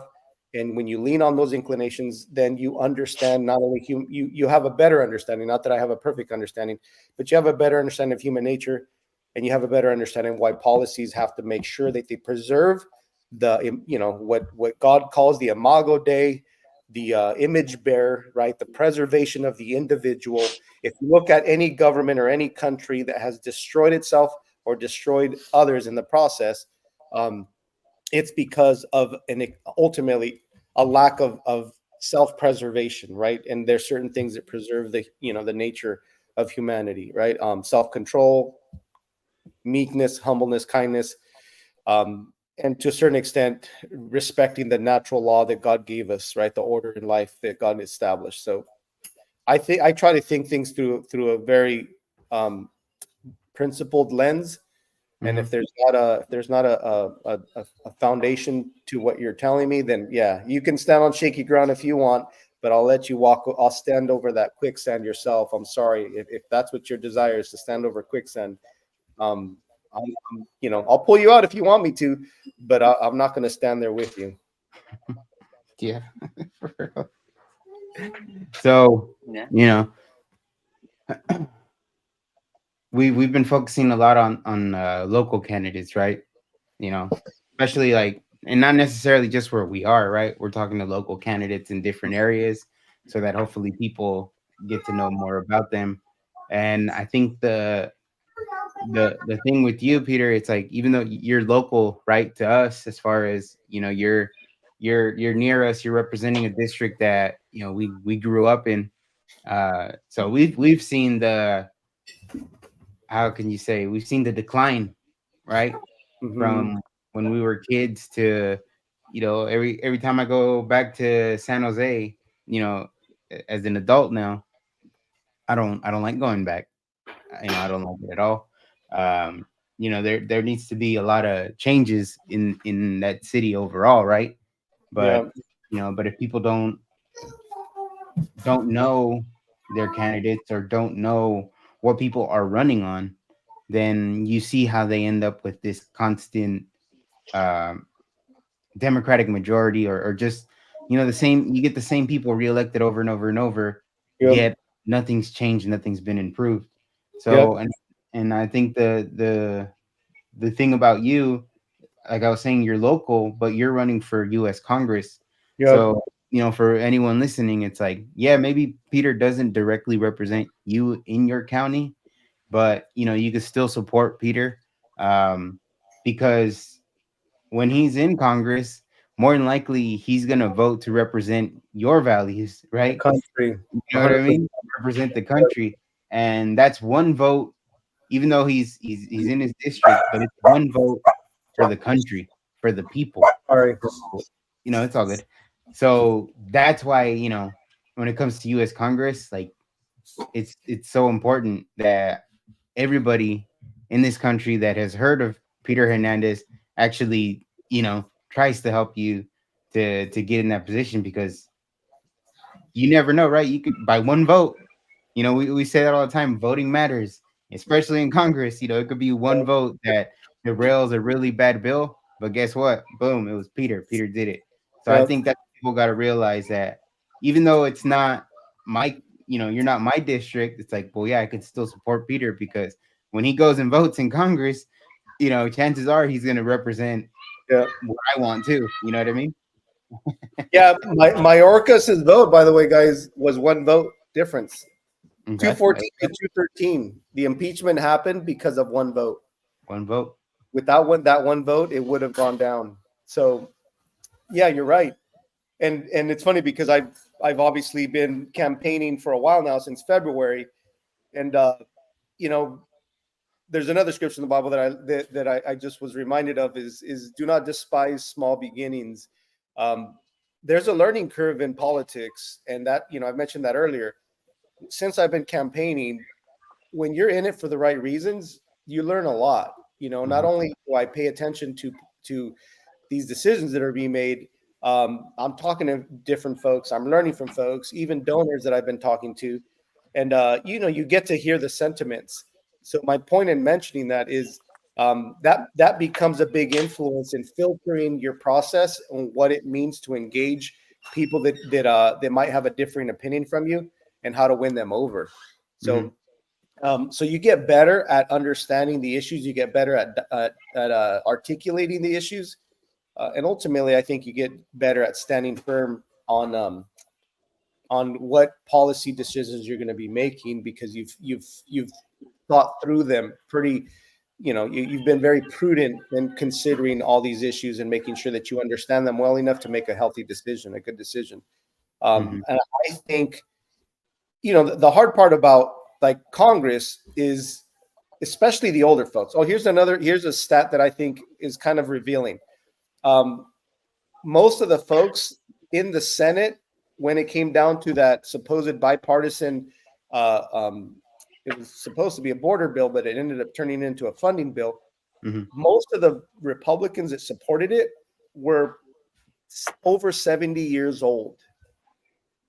and when you lean on those inclinations, then you understand not only you have a better understanding. Not that I have a perfect understanding, but you have a better understanding of human nature, and you have a better understanding of why policies have to make sure that they preserve what God calls the imago Dei, the image bearer, right? The preservation of the individual. If you look at any government or any country that has destroyed itself or destroyed others in the process, it's because of ultimately a lack of self-preservation, right? And there's certain things that preserve the nature of humanity, right? Self-control, meekness, humbleness, kindness, and to a certain extent, respecting the natural law that God gave us, right? The order in life that God established. So I try to think things through a very principled lens. And if there's not a foundation to what you're telling me, then yeah, you can stand on shaky ground if you want, but I'll let you walk. I'll stand over that quicksand yourself. I'm sorry if that's what your desire is, to stand over quicksand. I'll pull you out if you want me to, but I'm not going to stand there with you. Yeah. So, Yeah. we've been focusing a lot on local candidates, right? Especially like, and not necessarily just where we are, right? We're talking to local candidates in different areas so that hopefully people get to know more about them. And I think the thing with you, Peter, it's like, even though you're local, right, to us, as far as you're near us, you're representing a district that we grew up in. So we've seen how can you say, we've seen the decline, right? From when we were kids to every time I go back to San Jose, as an adult now, I don't like going back. I don't like it at all. There needs to be a lot of changes in that city overall, right? Yeah. But if people don't know their candidates or don't know what people are running on, then you see how they end up with this constant um, Democratic majority, or just the same. You get the same people reelected over and over and over, Yep. yet nothing's changed, nothing's been improved. Yep. So, and I think the thing about you, like I was saying, you're local, but you're running for U.S. Congress. Yep. So for anyone listening, it's like, yeah, maybe Peter doesn't directly represent you in your county, but you can still support Peter, um, because when he's in Congress, more than likely he's gonna vote to represent your values, The right? country, You know what I 100%. mean? Represent the country, and that's one vote. Even though he's in his district, but it's one vote for the country, for the people. Sorry. So, it's all good. So that's why, when it comes to U.S. Congress, like it's so important that everybody in this country that has heard of Peter Hernandez actually, tries to help you to get in that position, because you never know, right? You could, by one vote, we say that all the time, voting matters, especially in Congress. It could be one vote that derails a really bad bill, but guess what? Boom, it was Peter. Peter did it. So I Yeah, think that people got to realize that even though it's not my, you're not my district, it's like, well, yeah, I could still support Peter, because when he goes and votes in Congress, chances are he's going to represent yeah, what I want too. You know what I mean? yeah. Mayorkas's vote, by the way, guys, was one vote difference. Two Okay. fourteen to 213. The impeachment happened because of one vote. One vote. Without that one vote, it would have gone down. So yeah, you're right. And it's funny because I've obviously been campaigning for a while now, since February, and you know there's another scripture in the Bible that I just was reminded of, is do not despise small beginnings. Um, there's a learning curve in politics, and that I've mentioned that earlier. Since I've been campaigning, when you're in it for the right reasons, you learn a lot. Not Mhm. only do I pay attention to these decisions that are being made, I'm talking to different folks. I'm learning from folks, even donors that I've been talking to, and you get to hear the sentiments. So my point in mentioning that is that becomes a big influence in filtering your process on what it means to engage people that might have a differing opinion from you, and how to win them over. Mhm. So you get better at understanding the issues. You get better at articulating the issues, and ultimately, I think you get better at standing firm on what policy decisions you're going to be making, because you've thought through them pretty. You've been very prudent in considering all these issues and making sure that you understand them well enough to make a healthy decision, a good decision. Mhm. And I think the hard part about like Congress is especially the older folks. Oh, here's a stat that I think is kind of revealing. Um, Most of the folks in the Senate, when it came down to that supposed bipartisan, uh, um, it was supposed to be a border bill, but it ended up turning into a funding bill. Mhm. Most of the Republicans that supported it were over 70 years old.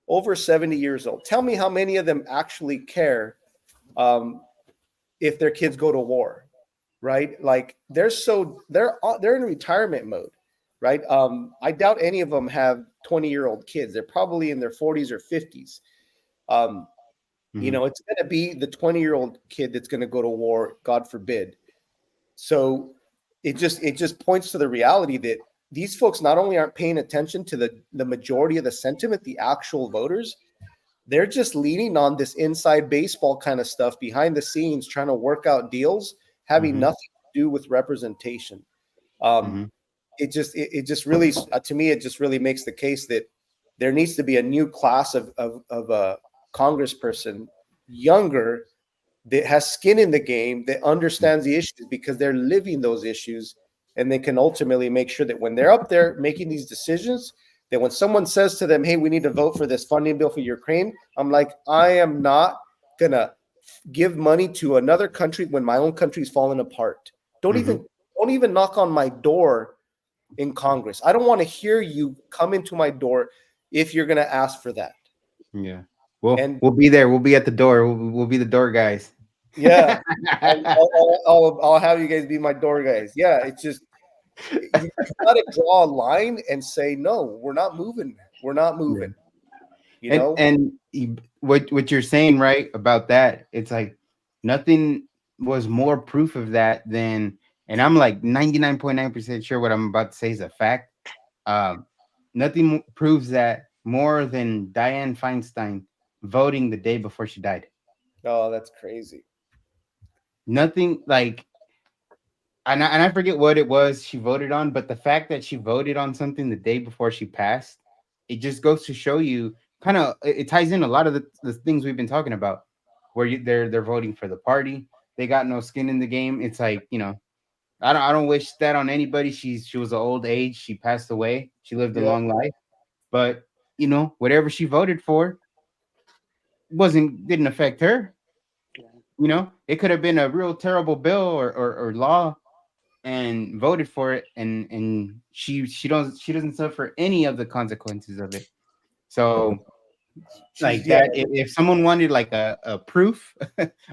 Over 70 years old. Tell me how many of them actually care um, if their kids go to war, right? Like they're in retirement mode, right? I doubt any of them have 20-year-old kids. They're probably in their 40s or 50s. Um, Mhm. it's going to be the 20-year-old kid that's going to go to war, God forbid. So it just points to the reality that these folks not only aren't paying attention to the majority of the sentiment, the actual voters, they're just leaning on this inside baseball kind of stuff behind the scenes, trying to work out deals, having Mhm. nothing to do with representation. Um, Mhm. it just really, to me, it just really makes the case that there needs to be a new class of a congressperson, younger, that has skin in the game, that understands the issues because they're living those issues, and they can ultimately make sure that when they're up there making these decisions, that when someone says to them, "Hey, we need to vote for this funding bill for Ukraine," I'm like, I am not gonna give money to another country when my own country's falling apart. Don't Mhm. even don't even knock on my door in Congress. I don't want to hear you come into my door if you're gonna ask for that. Yeah. Well, And we'll be there. We'll be at the door. We'll be the door guys. yeah, I'll have you guys be my door guys. Yeah, it's just you got to draw a line and say no. We're not moving. We're not Yeah. moving. You And know. what you're saying, right, about that, it's like nothing was more proof of that than, and I'm like 99.9% sure what I'm about to say is a fact. Um, Nothing proves that more than Dianne Feinstein voting the day before she died. Oh, that's crazy. Nothing like, and I forget what it was she voted on, but the fact that she voted on something the day before she passed, it just goes to show you kind of it ties in a lot of the things we've been talking about, where they're voting for the party. They got no skin in the game. It's like, I don't wish that on anybody. She was an old age. She passed away. She lived a Yeah, long life, but whatever she voted for wasn't didn't affect her. It could have been a real terrible bill or law, and voted for it, and she doesn't suffer any of the consequences of it. So she's like yeah, that, if someone wanted like a proof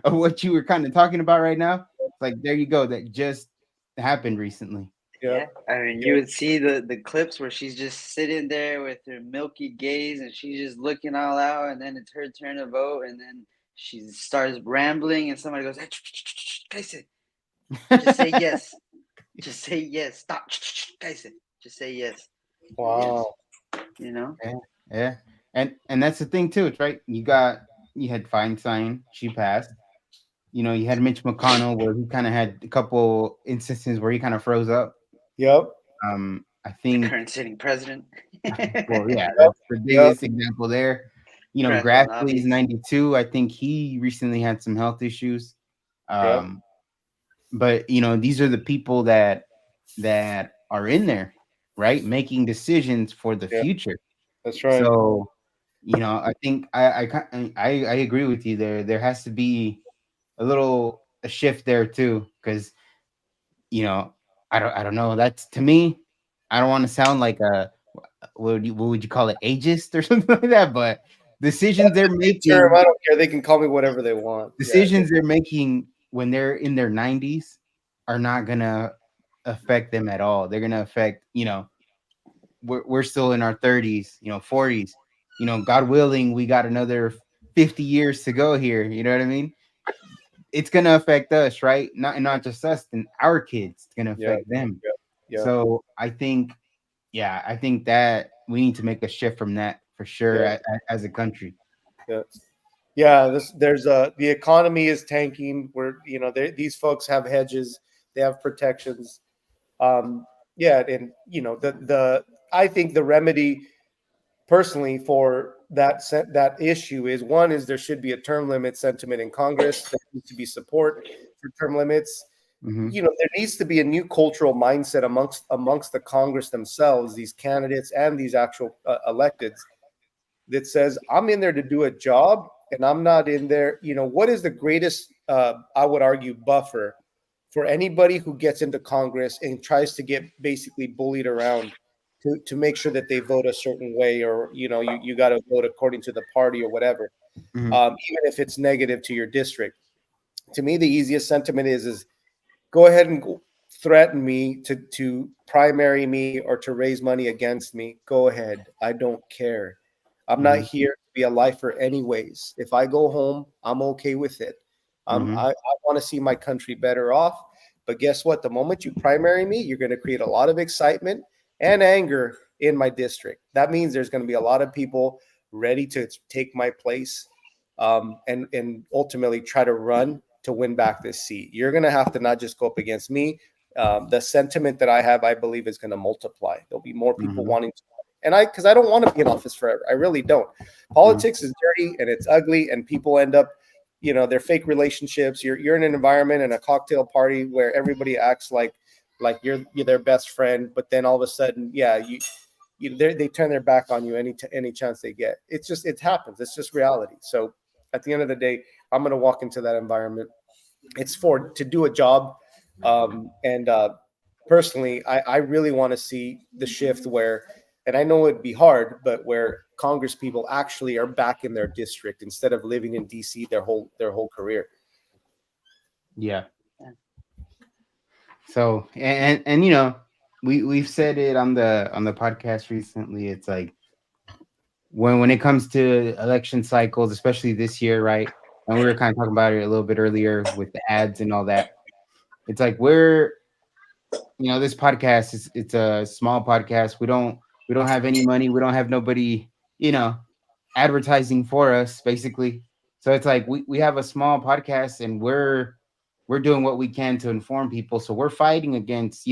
of what you were kind of talking about right now, it's like there you go. That just happened recently. yeah, Yeah, I mean, you yeah, would see the clips where she's just sitting there with her milky gaze and she's just looking all out, and then it's her turn to vote, and then she starts rambling, and somebody goes, "Hey, Kaise, just say yes, just say yes, stop, Kaise, just say yes, yes, wow, you know." Yeah, yeah, and that's the thing too. It's right. You had Feinstein, she passed. You had Mitch McConnell, where he kind of had a couple instances where he kind of froze up. yep, I The think, current sitting president, well, yeah, yep, that's the yep, biggest example there. grandpa in Grassley's obvious. 92. I think he recently had some health issues. yep, Um, but these are the people that are in there, right, making decisions for the yeah. future. That's right. So, I think I agree with you there. There has to be a shift there too, because you know, I don't know. That's to me. I don't want to sound like a what would you call it, ageist or something like that, but decisions they're Big term. making I don't care. They can call me whatever they want. Yeah, decisions they're making when they're in their 90s are not gonna affect them at all. They're gonna affect, we're still in our 30s, 40s. God willing, we got another 50 years to go here. You know what I mean? It's gonna affect us, right? Not just us, and our kids. It's gonna yeah, affect them. yeah, yeah, So I think, yeah, I think that we need to make a shift from that for sure, yeah, as a country. yeah. Yeah, there's the economy is tanking. Where these folks have hedges, they have protections. Um, yeah, and the I think the remedy personally for that issue is, one is there should be a term limit sentiment in Congress. There needs to be support for term limits. Hmm. There needs to be a new cultural mindset amongst the Congress themselves, these candidates and these actual electeds, that says I'm in there to do a job, and I'm not in there. What is the greatest, I would argue, buffer for anybody who gets into Congress and tries to get basically bullied around to make sure that they vote a certain way, or you got to vote according to the party or whatever, Hmm. even if it's negative to your district. To me, the easiest sentiment is go ahead and threaten me to primary me or to raise money against me. Go ahead. I don't care. I'm not Hmm. here to be a lifer anyways. If I go home, I'm okay with it. Hmm. I want to see my country better off. But guess what? The moment you primary me, you're going to create a lot of excitement and anger in my district. That means there's going to be a lot of people ready to take my place, and ultimately try to run to win back this seat. You're going to have to not just go up against me. The sentiment that I have, I believe, is going to multiply. There'll be more people Hmm. wanting to, and because I don't want to be in office forever. I really don't. Hmm. Politics is dirty and it's ugly, and people end up, they're fake relationships. You're in an environment and a cocktail party where everybody acts like you're their best friend, but then all of a sudden, yeah, they turn their back on you any chance they get. It happens. It's just reality. So at the end of the day, I'm going to walk into that environment. It's for to do a job, and personally, I really want to see the shift where, and I know it'd be hard, but where Congress people actually are back in their district instead of living in DC their whole career. Yeah. So, and we've said it on the podcast recently. It's like when it comes to election cycles, especially this year, right? And we were kind of talking about it a little bit earlier with the ads and all that. It's like this podcast is it's a small podcast. We don't have any money. We don't have nobody you know, advertising for us basically. So it's like we have a small podcast and we're doing what we can to inform people. So we're fighting against,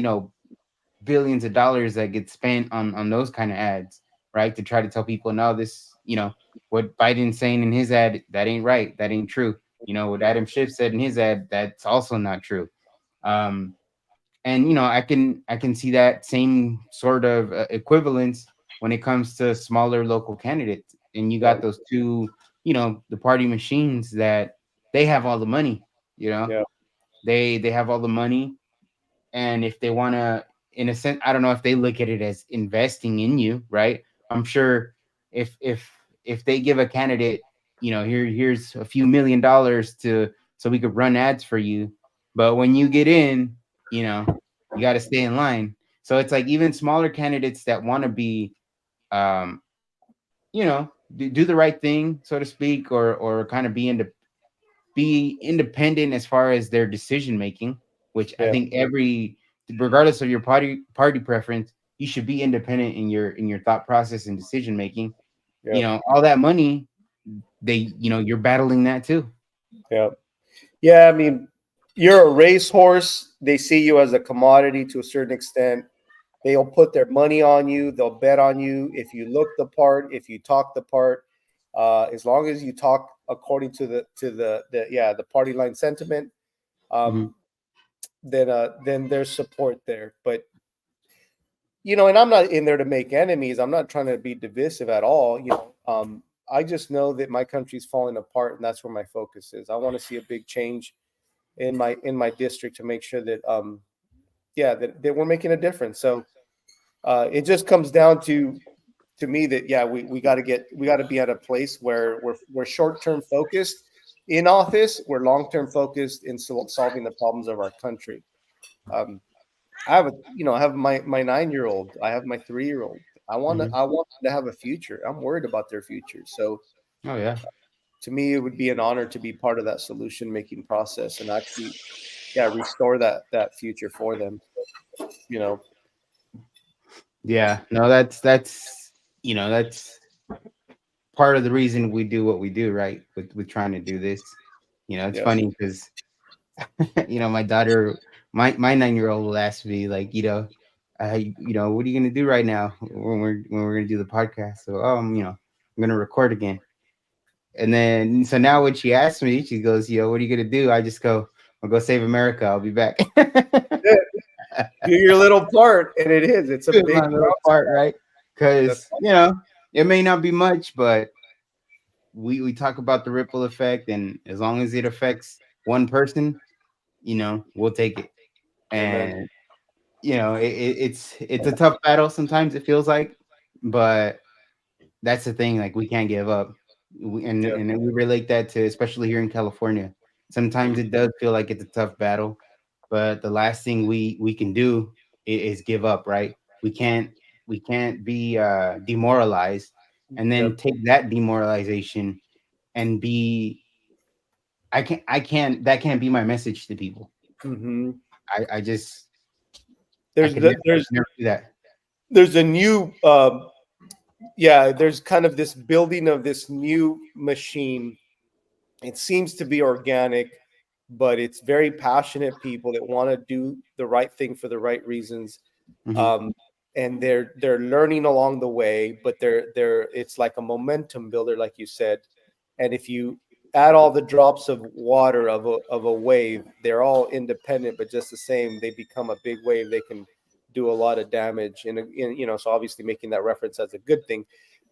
billions of dollars that get spent on those kind of ads, right? To try to tell people, no, this, what Biden's saying in his ad, that ain't right, that ain't true. What Adam Schiff said in his ad, that's also not true. And I can see that same sort of equivalence when it comes to smaller local candidates. And you Yeah, got those two, the party machines that they have all the money. You know, yeah, they have all the money, and if they want to, in a sense, I don't know if they look at it as investing in you, right? I'm sure if they give a candidate, here's a few $1 million to so we could run ads for you, but when you get in, you got to stay in line. So it's like even smaller candidates that want to be, um do the right thing, so to speak, or kind of be independent as far as their decision making, which I yeah, think regardless of your party preference, you should be independent in your thought process and decision making. yeah, All that money, you're battling that too. yeah. Yeah, I mean, you're a racehorse. They see you as a commodity to a certain extent. They'll put their money on you. They'll bet on you if you look the part, if you talk the part. As long as you talk according to the party line sentiment, Hmm. um, then there's support there. But and I'm not in there to make enemies. I'm not trying to be divisive at all. I just know that my country's falling apart, and that's where my focus is. I want to see a big change in my district to make sure that that we're making a difference. So it just comes down to me that we got to be at a place where we're short term focused in office, we're long term focused in solving the problems of our country. Um, I have my 9-year-old, I have my 3-year-old. Hmm. I want them to have a future. I'm worried about their future. So Oh yeah. to me, it would be an honor to be part of that solution making process and actually, restore that future for them. You know, Yeah. No, that's part of the reason we do what we do, right? With trying to do this. It's yeah, funny because my daughter, my 9-year-old will ask me like, what are you gonna do right now when we're gonna do the podcast? So, I'm gonna record again. And then so now when she asks me, she goes, what are you gonna do? I just go, I'll go save America. I'll be back. yeah. Do your little part, and it's a Do big my little part, right? That's Because it may not be much, but we talk about the ripple effect, and as long as it affects one person, we'll take it. amen. And it's a tough battle sometimes, it feels like, but that's the thing, like we can't give up. Yeah. And then we relate that to, especially here in California, sometimes it does feel like it's a tough battle, but the last thing we can do is give up, right? We can't be demoralized and then Yep. take that demoralization and be that can't be my message to people. hmm I just I There's could never, the, there's never do that. there's a new there's kind of this building of this new machine. It seems to be organic, but it's very passionate people that want to do the right thing for the right reasons. Hmm. um, and they're learning along the way, but they're it's like a momentum builder, like you said. And if you add all the drops of water of a wave, they're all independent, but just the same, they become a big wave. They can do a lot of damage, so obviously making that reference as a good thing.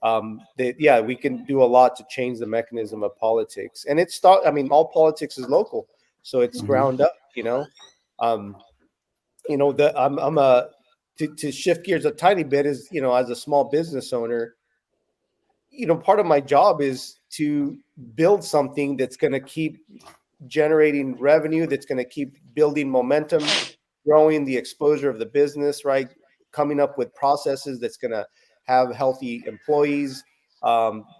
We can do a lot to change the mechanism of politics, and I mean, all politics is local, so it's Hmm. ground up. Um, that I'm a to shift gears a tiny bit is, as a small business owner, part of my job is to build something that's going to keep generating revenue, that's going to keep building momentum, growing the exposure of the business, right? Coming up with processes that's going to have healthy employees,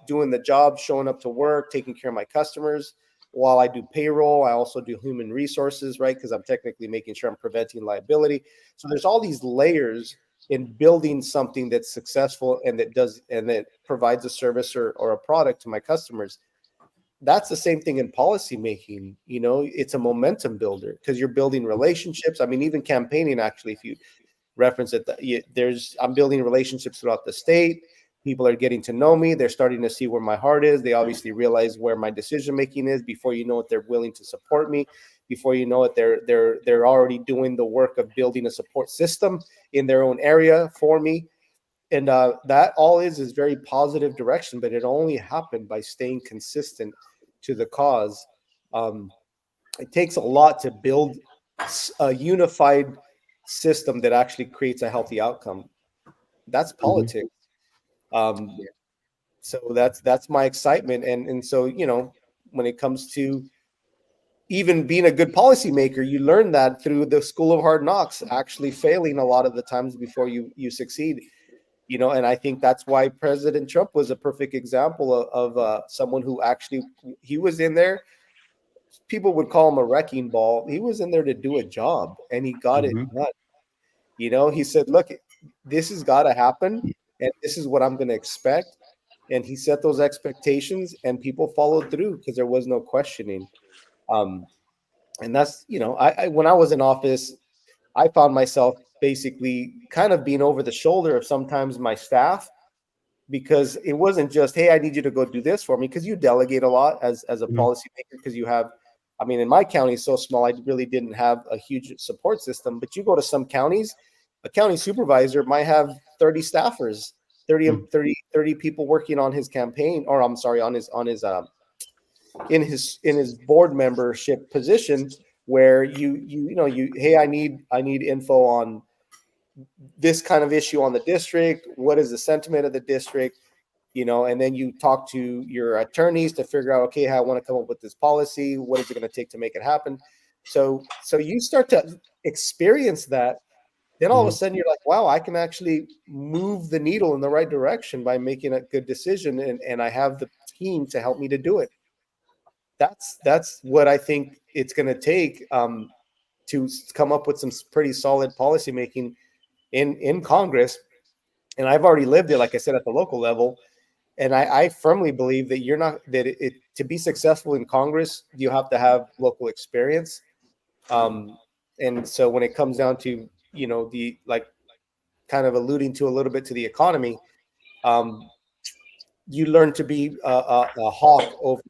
doing the job, showing up to work, taking care of my customers. While I do payroll, I also do human resources, right? Because I'm technically making sure I'm preventing liability. So there's all these layers in building something that's successful and that provides a service or a product to my customers. That's the same thing in policy making. It's a momentum builder because you're building relationships. I mean, even campaigning, actually, if you reference it, I'm building relationships throughout the state. People are getting to know me. They're starting to see where my heart is. They obviously realize where my decision making is. Before you know it, they're willing to support me. Before you know it, they're already doing the work of building a support system in their own area for me. And that all is very positive direction, but it only happened by staying consistent to the cause. It takes a lot to build a unified system that actually creates a healthy outcome. That's Mhm. politics. Um, so that's my excitement. And so, when it comes to even being a good policymaker, you learn that through the school of hard knocks, actually failing a lot of the times before you succeed. And I think that's why President Trump was a perfect example of someone who actually, he was in there. People would call him a wrecking ball. He was in there to do a job, and he got it Mhm. done. He said, look, this has got to happen, and this is what I'm going to expect. And he set those expectations, and people followed through because there was no questioning. Um, and that's, when I was in office, I found myself basically kind of being over the shoulder of sometimes my staff, because it wasn't just, hey, I need you to go do this for me, because you delegate a lot as a Mhm. policymaker, because you have, I mean, in my county is so small, I really didn't have a huge support system. But you go to some counties, a county supervisor might have 30 staffers, 30, Mhm. 30, 30 people working on his campaign, or I'm sorry, in his board membership position, where hey, I need info on this kind of issue on the district. What is the sentiment of the district? And then you talk to your attorneys to figure out, okay, how I want to come up with this policy. What is it going to take to make it happen? So you start to experience that. Then all of a Mhm. sudden you're like, wow, I can actually move the needle in the right direction by making a good decision. And I have the team to help me to do it. That's what I think it's going to take, to come up with some pretty solid policy making in Congress. And I've already lived it, like I said, at the local level. And I firmly believe that you're not that it to be successful in Congress, you have to have local experience. Um, and so when it comes down to, the, like, kind of alluding to a little bit to the economy, um, you learn to be a hawk over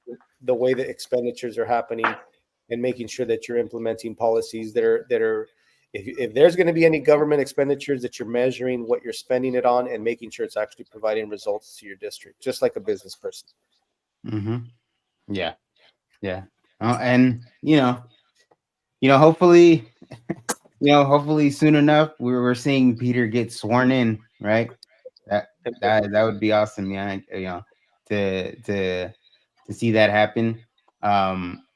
the way that expenditures are happening, and making sure that you're implementing policies that are if there's going to be any government expenditures, that you're measuring what you're spending it on and making sure it's actually providing results to your district, just like a business person. Mhm. Yeah. Yeah. And hopefully, hopefully soon enough, we're seeing Peter get sworn in, right? That that would be awesome, yeah. To see that happen. Um.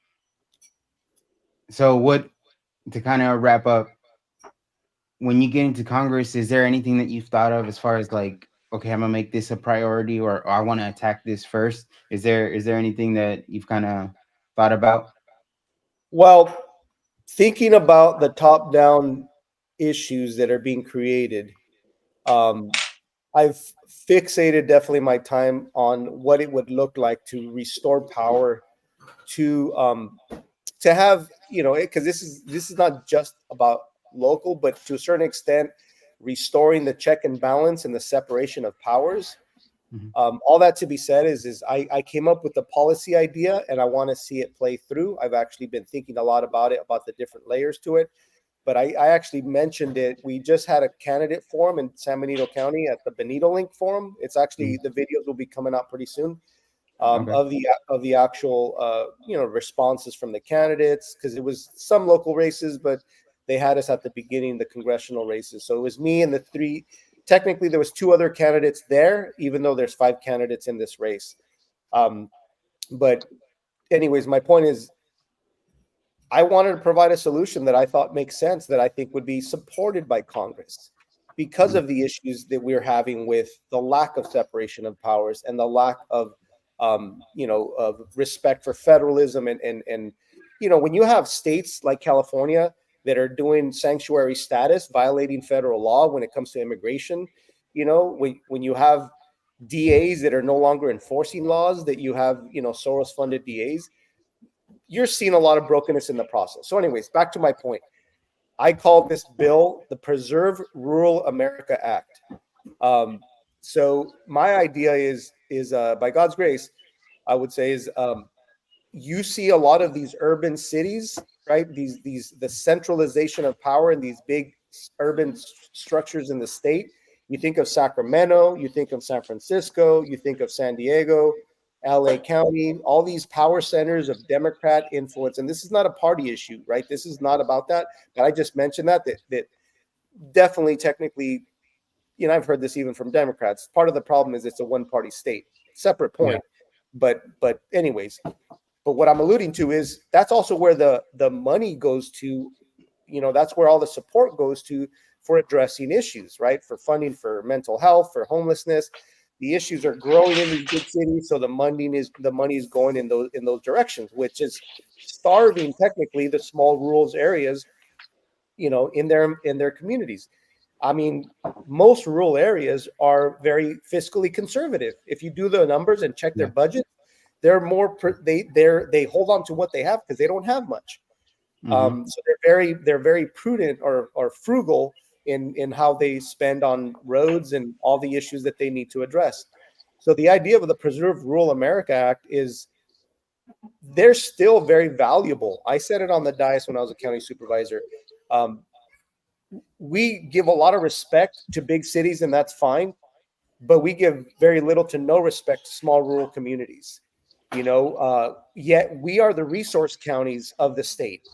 So what to kind of wrap up, when you get into Congress, is there anything that you've thought of as far as like, okay, I'm gonna make this a priority, or I want to attack this first? Is there anything that you've kind of thought about? Well, thinking about the top down issues that are being created, um, I've fixated definitely my time on what it would look like to restore power to have, because this is not just about local, but to a certain extent restoring the check and balance and the separation of powers. Mhm. All that to be said is I came up with the policy idea, and I want to see it play through. I've actually been thinking a lot about it, about the different layers to it. But I actually mentioned it. We just had a candidate forum in San Benito County at the Benito Link Forum. It's actually, Mhm. the videos will be coming out pretty soon, Okay. of the actual responses from the candidates, because it was some local races, but they had us at the beginning, the congressional races. So it was me and the three. Technically, there was two other candidates there, even though there's five candidates in this race. Um, but anyways, my point is, I wanted to provide a solution that I thought makes sense, that I think would be supported by Congress, because Mhm. of the issues that we're having with the lack of separation of powers and the lack of respect for federalism. And when you have states like California that are doing sanctuary status, violating federal law when it comes to immigration. When you have DAs that are no longer enforcing laws, that you have, Soros funded DAs, you're seeing a lot of brokenness in the process. So anyways, back to my point. I call this bill the Preserve Rural America Act. So my idea is by God's grace, I would say is you see a lot of these urban cities, right? These the centralization of power in these big urban structures in the state. You think of Sacramento, you think of San Francisco, you think of San Diego, LA County, all these power centers of Democrat influence. And this is not a party issue, right? This is not about that. But I just mentioned that definitely technically, I've heard this even from Democrats. Part of the problem is it's a one-party state. Separate point. Yeah. But anyways, but what I'm alluding to is that's also where the money goes to. That's where all the support goes to for addressing issues, right? For funding for mental health, for homelessness. The issues are growing in these big cities, so the money is going in those directions, which is starving technically the small rural areas, in their communities. I mean, most rural areas are very fiscally conservative. If you do the numbers and check their budget, they're more they hold on to what they have because they don't have much. So they're very prudent or frugal in how they spend on roads and all the issues that they need to address. So the idea of the Preserve Rural America Act is they're still very valuable. I said it on the dais when I was a county supervisor. We give a lot of respect to big cities, and that's fine, but we give very little to no respect to small rural communities. Yet we are the resource counties of the state.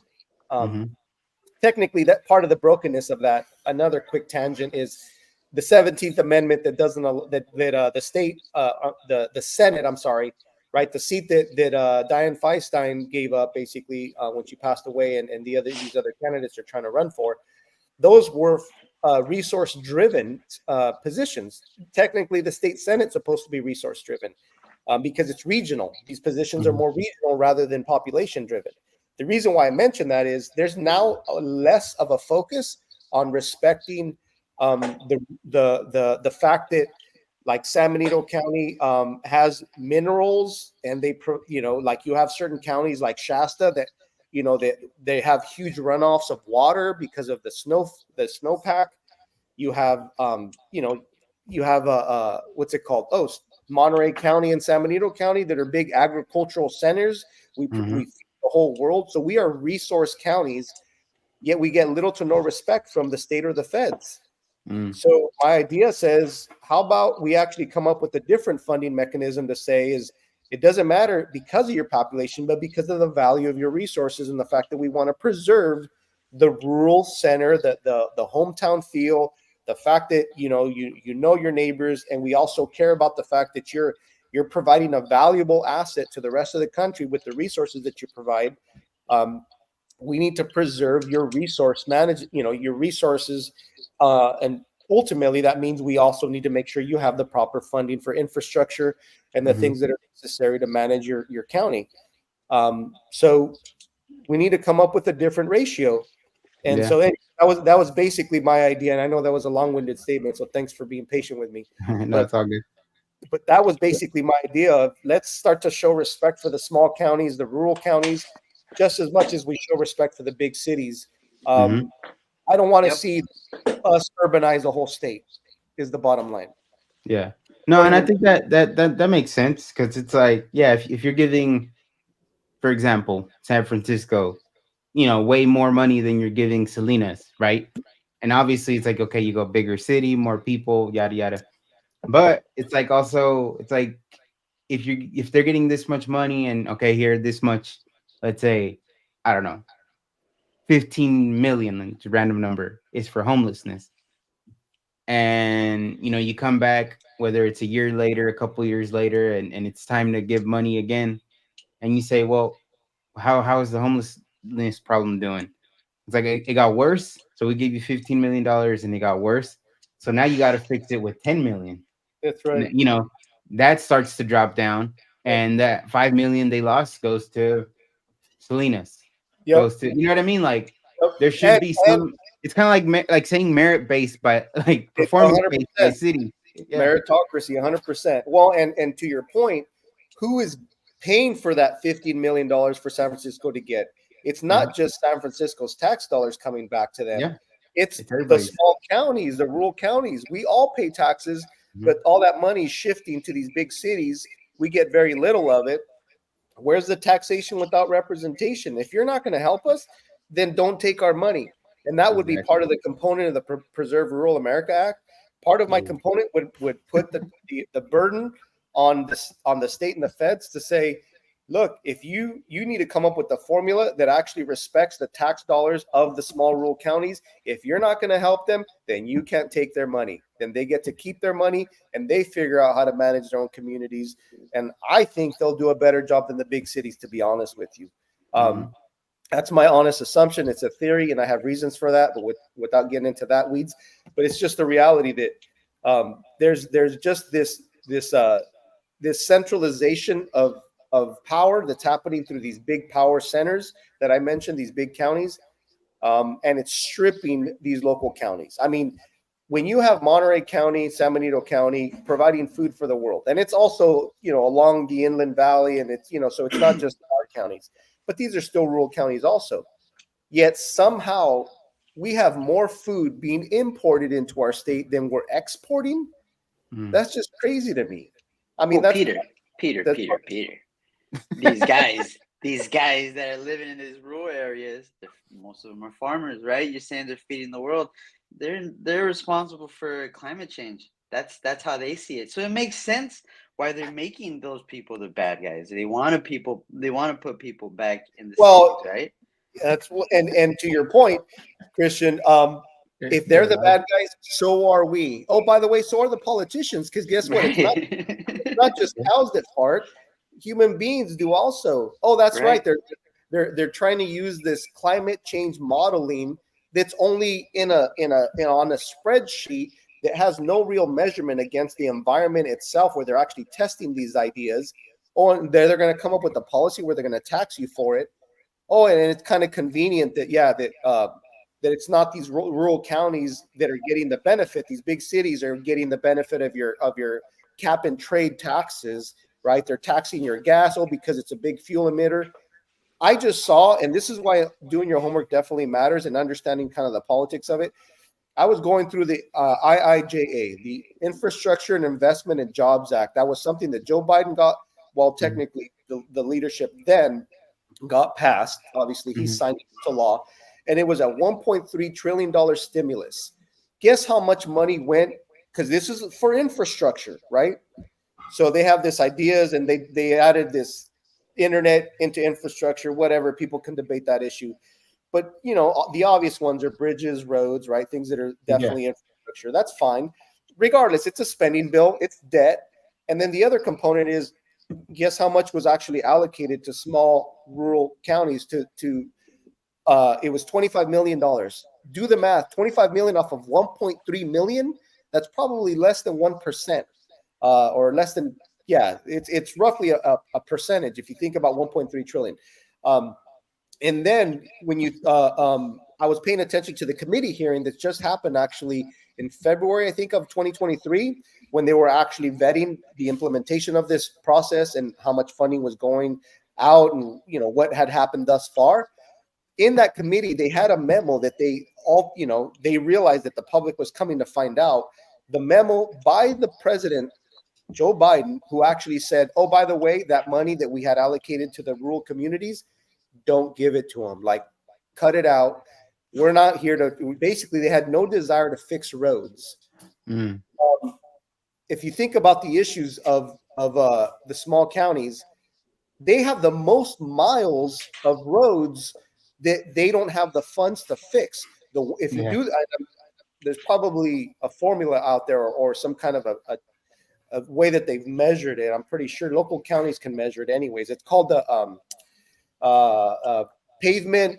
Technically, that part of the brokenness of that. Another quick tangent is the 17th Amendment that doesn't that the state, the Senate. I'm sorry, right? The seat that Dianne Feinstein gave up basically when she passed away, and these other candidates are trying to run for. Those were resource-driven positions. Technically, the state Senate's supposed to be resource-driven because it's regional. These positions are more regional rather than population-driven. The reason why I mention that is there's now less of a focus on respecting the fact that, like, San Benito County has minerals, and like you have certain counties like Shasta that they have huge runoffs of water because of the snowpack. You have what's it called? Oh, Monterey County and San Benito County that are big agricultural centers. We feed the whole world. So we are resource counties, yet we get little to no respect from the state or the feds. So my idea says, how about we actually come up with a different funding mechanism to say is it doesn't matter because of your population, but because of the value of your resources and the fact that we want to preserve the rural center, the hometown feel, the fact that you know your neighbors, and we also care about the fact that you're providing a valuable asset to the rest of the country with the resources that you provide. We need to preserve your resource your resources, and ultimately that means we also need to make sure you have the proper funding for infrastructure and the things that are necessary to manage your county. So we need to come up with a different ratio. And so that was basically my idea. And I know that was a long-winded statement, so thanks for being patient with me. No, it's all good. But that was basically my idea of let's start to show respect for the small counties, the rural counties, just as much as we show respect for the big cities. I don't want to see us urbanize the whole state is the bottom line. Yeah. No, and I think that makes sense because it's like, yeah, if you're giving, for example, San Francisco, way more money than you're giving Salinas, right? And obviously it's like, okay, you go bigger city, more people, yada yada. But it's like also, it's like if they're getting this much money and okay, here this much, let's say, I don't know, 15 million, it's a random number, is for homelessness. And you come back, whether it's a year later, a couple years later, and it's time to give money again, and you say, well, how is the homelessness problem doing? It's like it got worse, so we gave you $15 million and it got worse, so now you got to fix it with 10 million. That's right. That starts to drop down, and that 5 million they lost goes to Salinas. Goes to, you know what I mean? Like there should And, be and some. It's kind of like saying merit based, by like it's performance based by 100%. city. Yeah. Meritocracy, 100%. Well, and to your point, who is paying for that $15 million for San Francisco to get? It's not just San Francisco's tax dollars coming back to them. Yeah. It's It's the everybody's. small counties, the rural counties. We all pay taxes, Mhm. but all that money is shifting to these big cities. We get very little of it. Where's the taxation without representation? If you're not going to help us, then don't take our money. And that would be Exactly. part of the component of the Preserve Rural America Act. Part of my Yeah. component would put the burden on the state and the feds to say, look, if you need to come up with a formula that actually respects the tax dollars of the small rural counties. If you're not going to help them, then you can't take their money. Then they get to keep their money and they figure out how to manage their own communities. And I think they'll do a better job than the big cities, to be honest with you. That's my honest assumption. It's a theory, and I have reasons for that, but without getting into that weeds. But it's just the reality that there's just this centralization of power that's happening through these big power centers that I mentioned, these big counties, and it's stripping these local counties. I mean, when you have Monterey County, San Benito County providing food for the world, and it's also, along the Inland Valley, and it's, so it's not just our counties, but these are still rural counties also. Yet somehow we have more food being imported into our state than we're exporting. That's just crazy to me. I mean, well, that's Peter. These guys that are living in these rural areas, most of them are farmers, right? You're saying they're feeding the world. They're responsible for climate change. That's how they see it. So it makes sense why they're making those people the bad guys. They want to put people back in the cities, right? That's and to your point, Christian, if they're the bad guys, so are we. Oh, by the way, so are the politicians, because guess what? It's not just cows that fart. Human beings do also. Oh, that's right. They're trying to use this climate change modeling that's only on a spreadsheet that has no real measurement against the environment itself, where they're actually testing these ideas. Oh, and they're going to come up with a policy where they're going to tax you for it. Oh, and it's kind of convenient that that it's not these rural counties that are getting the benefit. These big cities are getting the benefit of your cap and trade taxes, right? They're taxing your gas, because it's a big fuel emitter. I just saw, and this is why doing your homework definitely matters and understanding kind of the politics of it. I was going through the IIJA, the Infrastructure and Investment and Jobs Act. That was something that Joe Biden got, while technically the leadership then got passed. Obviously, he signed it into law, and it was a $1.3 trillion stimulus. Guess how much money went? Because this is for infrastructure, right? So they have this ideas, and they added this internet into infrastructure, whatever. People can debate that issue. But, the obvious ones are bridges, roads, right? Things that are definitely infrastructure. That's fine. Regardless, it's a spending bill. It's debt. And then the other component is, guess how much was actually allocated to small rural counties to it was $25 million. Do the math. 25 million off of 1.3 million. That's probably less than 1%, or less than, it's roughly a percentage if you think about 1.3 trillion. And then when I was paying attention to the committee hearing that just happened actually in February, I think, of 2023, when they were actually vetting the implementation of this process and how much funding was going out, and what had happened thus far. In that committee, they had a memo that they realized that the public was coming to find out. The memo by the president, Joe Biden, who actually said, oh, by the way, that money that we had allocated to the rural communities, don't give it to them. Like, cut it out. We're not here to. Basically, they had no desire to fix roads. If you think about the issues of the small counties, they have the most miles of roads that they don't have the funds to fix. If you do, there's probably a formula out there, or some kind of a way that they've measured it. I'm pretty sure local counties can measure it anyways. It's called the pavement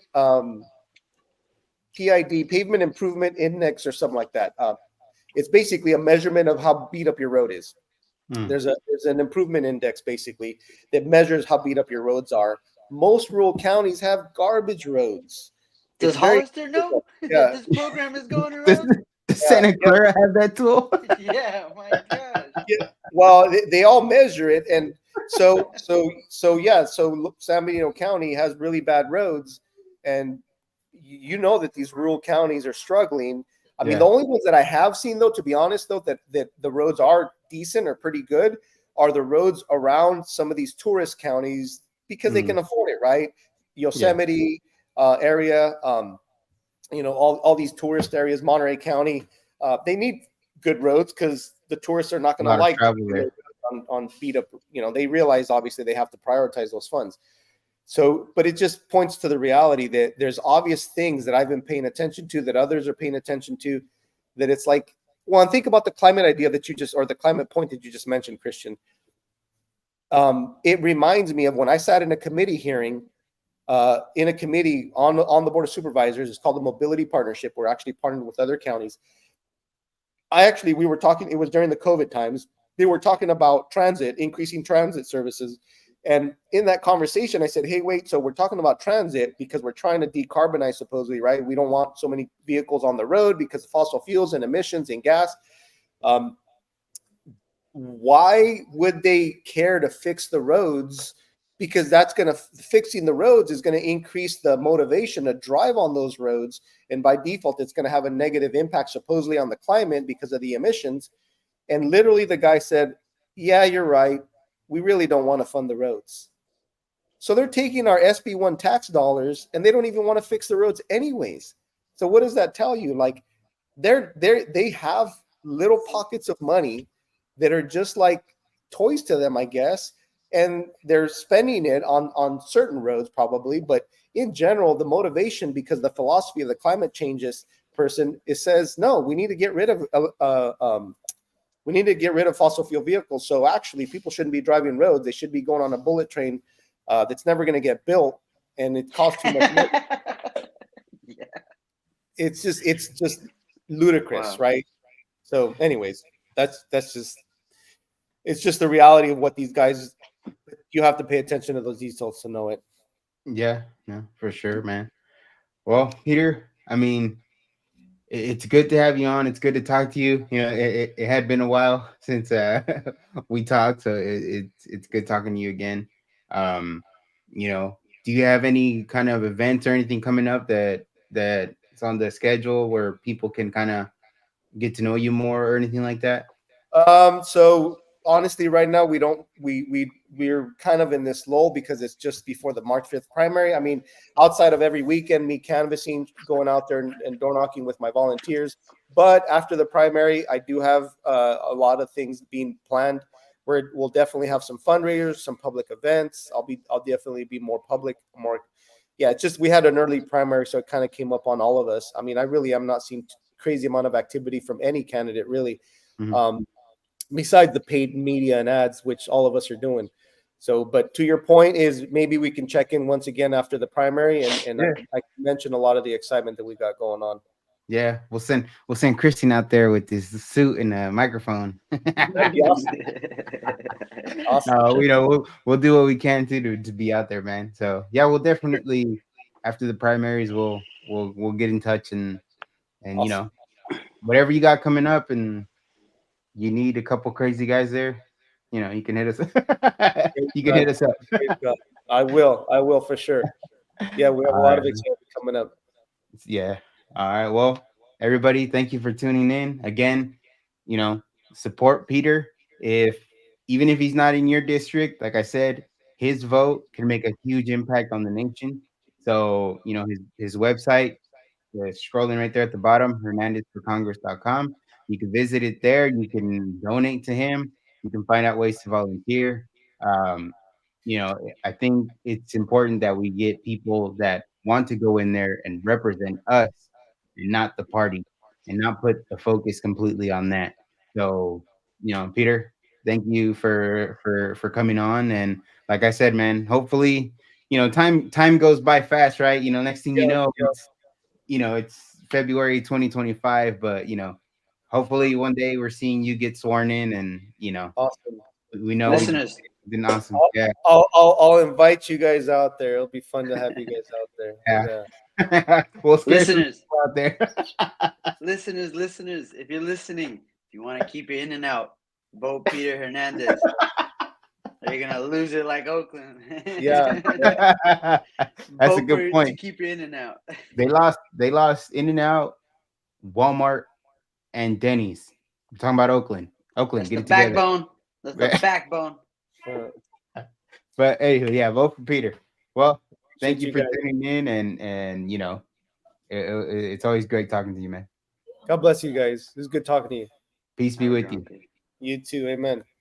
PID, pavement improvement index, or something like that. It's basically a measurement of how beat up your road is. There's an improvement index basically that measures how beat up your roads are. Most rural counties have garbage roads. Does it's very Hollister know that yeah this program is going Does, around? does yeah Santa yeah. Clara have that tool? Yeah, my gosh. Yeah, well, they all measure it, and so yeah. So San Bernardino County has really bad roads, and you know that these rural counties are struggling. I mean, the Yeah. only ones that I have seen, though, to be honest, though, that the roads are decent or pretty good, are the roads around some of these tourist counties because they Mm, can afford it, right? yeah. Yosemite area, all these tourist areas, Monterey County, they need good roads because the tourists are not A going to lot of like travel driving there. on beat up. They realize obviously they have to prioritize those funds. So, but it just points to the reality that there's obvious things that I've been paying attention to that others are paying attention to. That it's like, well, and think about the climate idea that you just, or the climate point that you just mentioned, Christian. It reminds me of when I sat in a committee hearing in a committee on the board of supervisors. It's called the Mobility Partnership. We're actually partnered with other counties. We were talking. It was during the COVID times. They were talking about transit, increasing transit services, and in that conversation, I said, "Hey, wait. So we're talking about transit because we're trying to decarbonize, supposedly, right? We don't want so many vehicles on the road because of fossil fuels and emissions and gas. Um, why would they care to fix the roads? Because fixing the roads is going to increase the motivation to drive on those roads, and by default it's going to have a negative impact supposedly on the climate because of the emissions." And literally the guy said, "Yeah, you're right, we really don't want to fund the roads." So they're taking our SB1 tax dollars and they don't even want to fix the roads anyways. So what does that tell you? Like they have little pockets of money that are just like toys to them, I guess, and they're spending it on certain roads probably, but in general, the motivation, because the philosophy of the climate changes person, it says no, we need to get rid of fossil fuel vehicles. So actually, people shouldn't be driving roads; they should be going on a bullet train that's never going to get built, and it costs too much money. Yeah. It's just ludicrous, Wow. right? So, anyways, that's just it's just the reality of what these guys. You have to pay attention to those details to know it. Yeah. No, for sure, man. Well, Peter, I mean, it's good to have you on. It's good to talk to you. It had been a while since we talked, so it's good talking to you again. Um, do you have any kind of events or anything coming up that's on the schedule where people can kind of get to know you more or anything like that? So honestly, right now we're kind of in this lull because it's just before the March 5th primary. I mean, outside of every weekend, me canvassing, going out there and door knocking with my volunteers. But after the primary, I do have a lot of things being planned. Where we'll definitely have some fundraisers, some public events. I'll definitely be more public, more. Yeah, it's just we had an early primary, so it kind of came up on all of us. I mean, I really am not seeing crazy amount of activity from any candidate really. Mhm. Um, Besides the paid media and ads, which all of us are doing. So, but to your point is maybe we can check in once again after the primary, and Yeah. I mentioned a lot of the excitement that we got going on. Yeah, we'll send Christian out there with his suit and a microphone. That'd be awesome. Awesome. No, we'll do what we can to be out there, man. So yeah, we'll definitely after the primaries we'll get in touch and Awesome. whatever you got coming up and you need a couple crazy guys there, you can hit us. Praise You can God. hit us up. Praise God. I will. I will for sure. Yeah, we have a All lot right. of excitement coming up. Yeah. All right. Well, everybody, thank you for tuning in. Again, you know, support Peter. If even if he's not in your district, like I said, his vote can make a huge impact on the nation. So, his website is scrolling right there at the bottom, hernandezforcongress.com. You can visit it there. You can donate to him. You can find out ways to volunteer. Um, I think it's important that we get people that want to go in there and represent us and not the party and not put the focus completely on that. So, Peter, thank you for coming on. And like I said, man, hopefully, time goes by fast, right? Next thing you Yeah, know, yeah. it's February 2025, but hopefully one day we're seeing you get sworn in and Awesome. we know we Awesome. Listeners, Been awesome. Yeah. I'll invite you guys out there. It'll be fun to have you guys out there. Yeah. We'll scare some Listeners, people out there. listeners, if you're listening, if you want to keep it in and out, vote Peter Hernandez. Or you're gonna lose it like Oakland. Yeah. That's a Vote good to point. keep it in and out. They lost In and Out, Walmart, and Denny's. I'm talking about Oakland. Oakland, That's get the it together. backbone. That's the backbone. But hey, yeah, vote for Peter. Well, thank Shit, you for guys. tuning in, and it's always great talking to you, man. God bless you guys. It was good talking to you. Peace be with you. You too. Amen.